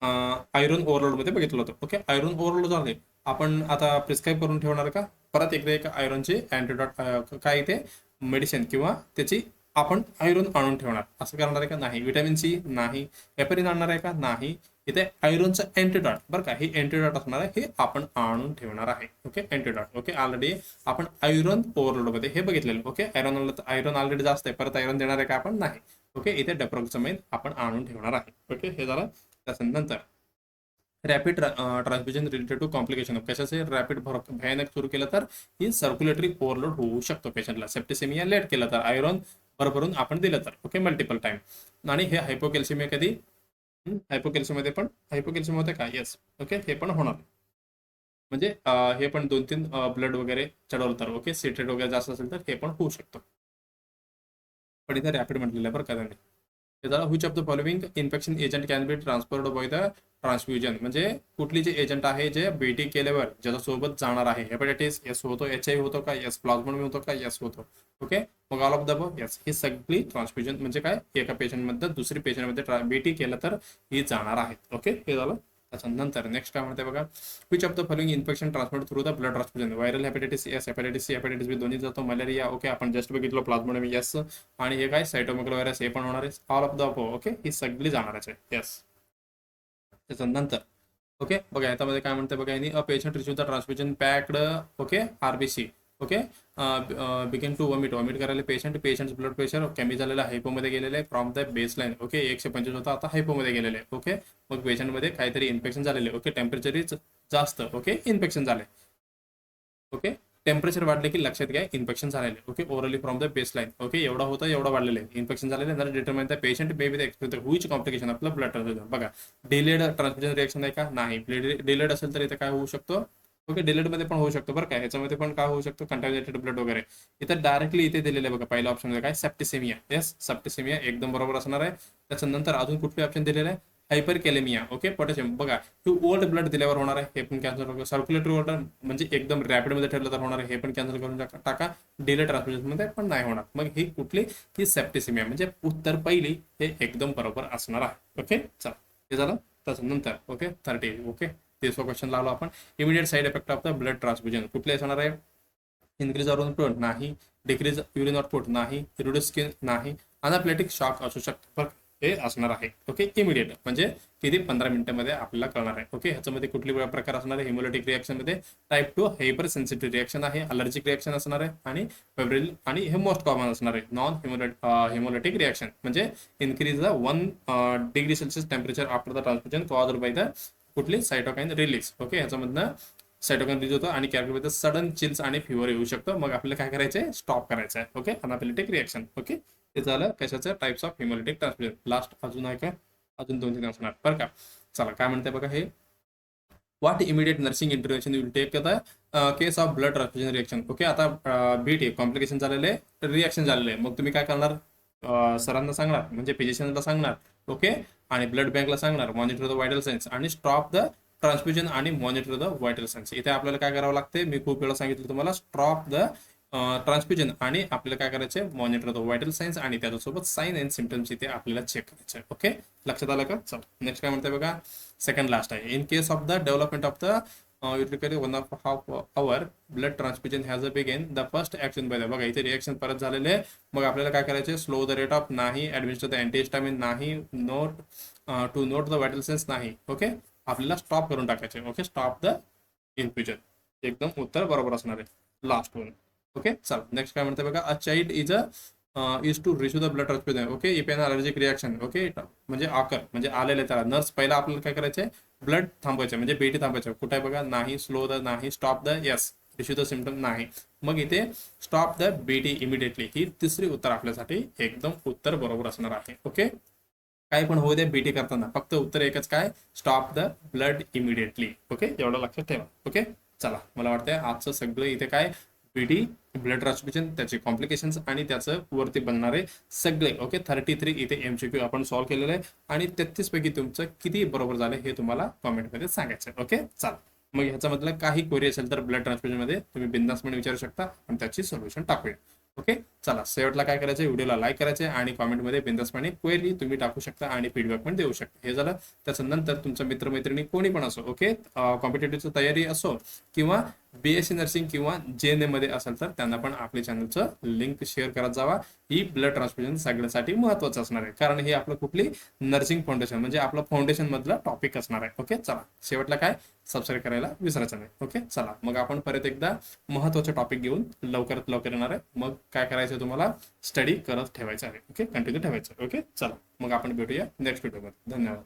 आयरन ओव्हरलोडमध्ये बघितलं होतं. ओके, आयरन ओव्हरलोड झाले, आपण आता प्रिस्क्राईब करून ठेवणार का, परत एकदा एक आयरनचे अँटीडॉट काय इथे मेडिसिन किंवा त्याची आपण आयरन आणून ठेवणार, असं करणार आहे का, नाही. विटॅमिन सी नाही, हेपरिन आणणार आहे का, नाही. इथे आयरनचं अँटीडॉट, बरं का, हे अँटीडॉट असणार आहे, हे आपण आणून ठेवणार आहे. Okay, antidote. ओके, ऑलरेडी आपण आयरन ओव्हरलोडमध्ये हे बघितलेलं. ओके, आयरन ऑलरेडी जास्त आहे, परत आयरन देणार आहे का आपण, नाही. ओके, इथे डेप्रोक्समेन आपण आणून ठेवणार आहे. ओके, हे झालं. त्याच्यानंतर rapid transfusion related to complication of, कशाचे रॅपिड भयानक सुरू केलं तर ही सर्क्युलेटरी ओव्हरलोड होऊ शकतो पेशंटला. सेप्टिसेमिया लेट केलं तर, आयरन भरभरून आपण दिलं तर. Okay, multiple time. आणि हे हायपोकॅल्शियमिया कधी, हायपोकॅल्शियममध्ये पण हायपोकॅल्शियम होते का, येस. ओके, हे पण होणार म्हणजे हे पण 2-3 ब्लड वगैरे चढवलं तर. ओके, सिट्रेट वगैरे जास्त असेल तर हे पण होऊ शकतं, पण इथे रॅपिड म्हटलेलं आहे बरं का त्यांनी. हे झालं. Which of the following infection agent can be transferred by the transfusion, म्हणजे कुठली जे एजंट आहे जे बीटी केल्यावर ज्याच्यासोबत जाणार आहे. हेपॅटायटिस एस होतो, HIV होतो का, एस प्लाझ्मा होतो का, एस होतो. ओके, मग all of the above yes. ही सगळी ट्रान्सफ्युजन म्हणजे काय, एका पेशंटमध्ये दुसरी पेशंटमध्ये बीटी केलं तर ही जाणार आहेत. ओके, हे झालं. त्याच्यानंतर नेक्स्ट काय म्हणते बघा, which of the following infection transferred through the blood transfusion. Viral hepatitis S, hepatitis C, hepatitis B दोन्ही जातो. मलेरिया ओके आपण जस्ट बघितलं, प्लाझ्मा यस. आणि हे काय सायटोमेगल व्हायरस हे पण होणार आहे. All of the above okay, ही सगळी जाणारच आहे. यस. त्याच्यानंतर ओके बघा याच्यामध्ये काय म्हणते बघा, यांनी a patient receive the transfusion packed okay RBC okay begin to vomit करायला पेशंट ब्लड प्रेशर कमी झालेलं हायपोमध्ये गेलेलं आहे फ्रॉम द बेसलाईन. ओके 125 होता, आता हायपोमध्ये गेलेले आहे. ओके, मग पेशंटमध्ये काहीतरी इन्फेक्शन झालेले. ओके, टेम्परेचर जास्त. ओके, इन्फेक्शन झाले. ओके, टेम्परेचर वाढले की लक्षात घ्या इन्फेक्शन झालेले. Okay, orally from the baseline. Okay, एवढा होता एवढा वाढलेलं आहे, इन्फेक्शन झालेलं आहे. Determine the patient may be the expected which complication आपलं ब्लड ट्रान्सफ्युजन. बघा डिलेड ट्रान्सफ्युजन रिएक्शन आहे का, नाही. डिलेड असेल तर इथे काय होऊ शकतो, ओके डिलेड मध्ये पण होऊ शकतो बरं काय. ह्याच्यामध्ये पण काय होऊ शकतो, कंटॅमिनेटेड ब्लड वगैरे. इथं डायरेक्टली इथे दिलेलं आहे बघा, पहिला ऑप्शन मध्ये काय सेप्टिसेमिया. येस, सेप्टिसेमिया एकदम बरोबर असणार आहे. त्याच्यानंतर अजून कुठले ऑप्शन दिलेलं आहे, हायपर कॅलेमिया. Okay, potassium. बघा हे ओल्ड ब्लड दिल्यावर होणार आहे, हे पण कॅन्सल करू. सर्क्युलेटरी वॉटर म्हणजे एकदम रॅपिड मध्ये ठरलं तर होणार आहे, हे पण कॅन्सल करून टाका. डिले ट्रान्सफ्युजन मध्ये पण नाही होणार. मग ही कुठली, ही सेप्टिसेमिया म्हणजे उत्तर पहिली हे एकदम बरोबर असणार आहे. ओके चला, हे झालं. त्याच्यानंतर ओके 30 ओके 30 क्वेश्चन लावलो आपण. Immediate side effect of the blood transfusion कुठले असणार आहे, इन्क्रीज ऑर्गन आउटपुट नाही, डिक्रीज युरिन आउटपुट नाही, रिड्यूस स्किन नाही, अनाप्लेटिक शॉक असू शकतो. हे असणार आहे. ओके, इमिडिएट म्हणजे किती 15 मिनिटांमध्ये आपल्याला कळणार आहे. ओके, ह्याच्यामध्ये कुठली प्रकार असणार आहे, हिमोलिटिक रिएक्शन मध्ये टाइप 2 हायपर सेन्सिटिव्ह रिएक्शन आहे, अलर्जिक रिएक्शन असणार आहे आणि फेब्रिल, आणि हे मोस्ट कॉमन असणार आहे नॉन हिमोलिटिक रिएक्शन म्हणजे increase the 1 degree Celsius temperature after the transfusion caused by the कुठली cytokine release. Okay, ह्याच्यामधनं cytokine release होतो आणि कॅल्क्युलेट सडन चिल्स आणि फिवर येऊ शकतो. मग आपल्याला काय करायचं आहे, स्टॉप करायचं आहे. Okay, अनापेलिटिक reaction. ओके, हे झालं कशाचं, types of haemolytic transfusion. Last अजून आहे का, अजून 2-3 असणार बरं का. चला काय म्हणते बघा, हे what immediate nursing intervention will take the case of blood transfusion reaction. Okay, आता बीटी कॉम्प्लिकेशन झालेले, रिएक्शन झालेले आहे. मग तुम्ही काय करणार, सरांना सांगणार म्हणजे फिजिशियनला सांगणार. ओके, आणि ब्लड बँकला सांगणार, मॉनिटर द व्हायटल सायन्स आणि स्टॉप द ट्रान्सफ्युजन आणि मॉनिटर द व्हायटल सायन्स. इथे आपल्याला काय करावं लागते, मी खूप वेळा सांगितलं तुम्हाला, स्टॉप द ट्रान्सफ्युजन आणि आपल्याला काय करायचे, मॉनिटर द व्हायटल सायन्स आणि त्याच्यासोबत साइन अँड सिम्टम्स इथे आपल्याला चेक करायचे. ओके, लक्षात आलं का. चला नेक्स्ट काय म्हणते बघा, सेकंड लास्ट आहे. In case of the development of the usually 1.5 hour blood transfusion has a begin the first action by the. बघा इथे रिएक्शन परत झालेले आहे. मग आपल्याला काय करायचे, स्लो द रेट ऑफ नाही, ऍडमिनिस्टर द अँटीहिस्टामिन नाही, note to note the vital signs नाही. ओके, आपल्याला स्टॉप करून टाकायचे. ओके, स्टॉप द इन्फ्युजन एकदम उत्तर बरोबर असणार आहे लास्ट वन. ओके चल नेक्स्ट काय म्हणते बघा, a child is to receive the blood transfusion. Okay, if an allergic reaction. Okay, म्हणजे आकर म्हणजे आलेले त्याला नर्स पहिला आपल्याला काय करायचे, ब्लड थांबवायचं म्हणजे बेटी थांबवायचं. कुठे बघा, नाही, स्लो द नाही, stop the yes, receive the symptom नाही. मग इथे स्टॉप द बीटी इमिडिएटली, ही तिसरी उत्तर आपल्यासाठी एकदम उत्तर बरोबर असणार आहे. ओके, काय पण होऊ दे बीटी करताना फक्त उत्तर एकच काय, stop the blood immediately. Okay, एवढं लक्षात ठेवा. ओके चला, मला वाटतंय आजचं सगळं इथे काय बीटी ब्लड ट्रान्सफ्युजन त्याचे कॉम्प्लिकेशन्स आणि त्याचं वरती बनणारे सगळे ओके 33 इथे MCQ आपण सॉल्व्ह केलेले आहे आणि 33 पैकी तुमचं किती बरोबर झालं हे तुम्हाला कॉमेंटमध्ये सांगायचं. ओके चला, मग ह्याच्यामधलं काही क्वेरी असेल तर ब्लड ट्रान्सफ्युजन मध्ये तुम्ही बिंदासपणे विचारू शकता आणि त्याची सोल्युशन टाकूया. ओके चला, शेवटला काय करायचं, व्हिडिओला लाईक करायचे आणि कॉमेंटमध्ये बिंदासपणे क्वेरी तुम्ही टाकू शकता आणि फीडबॅक पण देऊ शकता. हे झालं. त्याच्यानंतर तुमच्या मित्रमैत्रिणी कोणी पण असो ओके, कॉम्पिटेटिव्हची तयारी असो किंवा BSc नर्सिंग किंवा JNM मध्ये असेल तर त्यांना पण आपल्या चॅनलचं लिंक शेअर करत जावा. ही ब्लड ट्रान्सफ्युजन सगळ्यासाठी महत्वाचं असणार आहे कारण हे आपलं कुठली नर्सिंग फाउंडेशन म्हणजे आपलं फाउंडेशन मधलं टॉपिक असणार आहे. ओके चला, शेवटला काय सबस्क्राईब करायला विसरायचं नाही. ओके चला, मग आपण परत एकदा महत्वाचं टॉपिक घेऊन लवकरात लवकर येणार आहे. मग काय करायचं, तुम्हाला स्टडी करत ठेवायचं आहे. ओके, कंटिन्यू ठेवायचं. ओके चला, मग आपण भेटूया नेक्स्ट व्हिडिओमध्ये. धन्यवाद.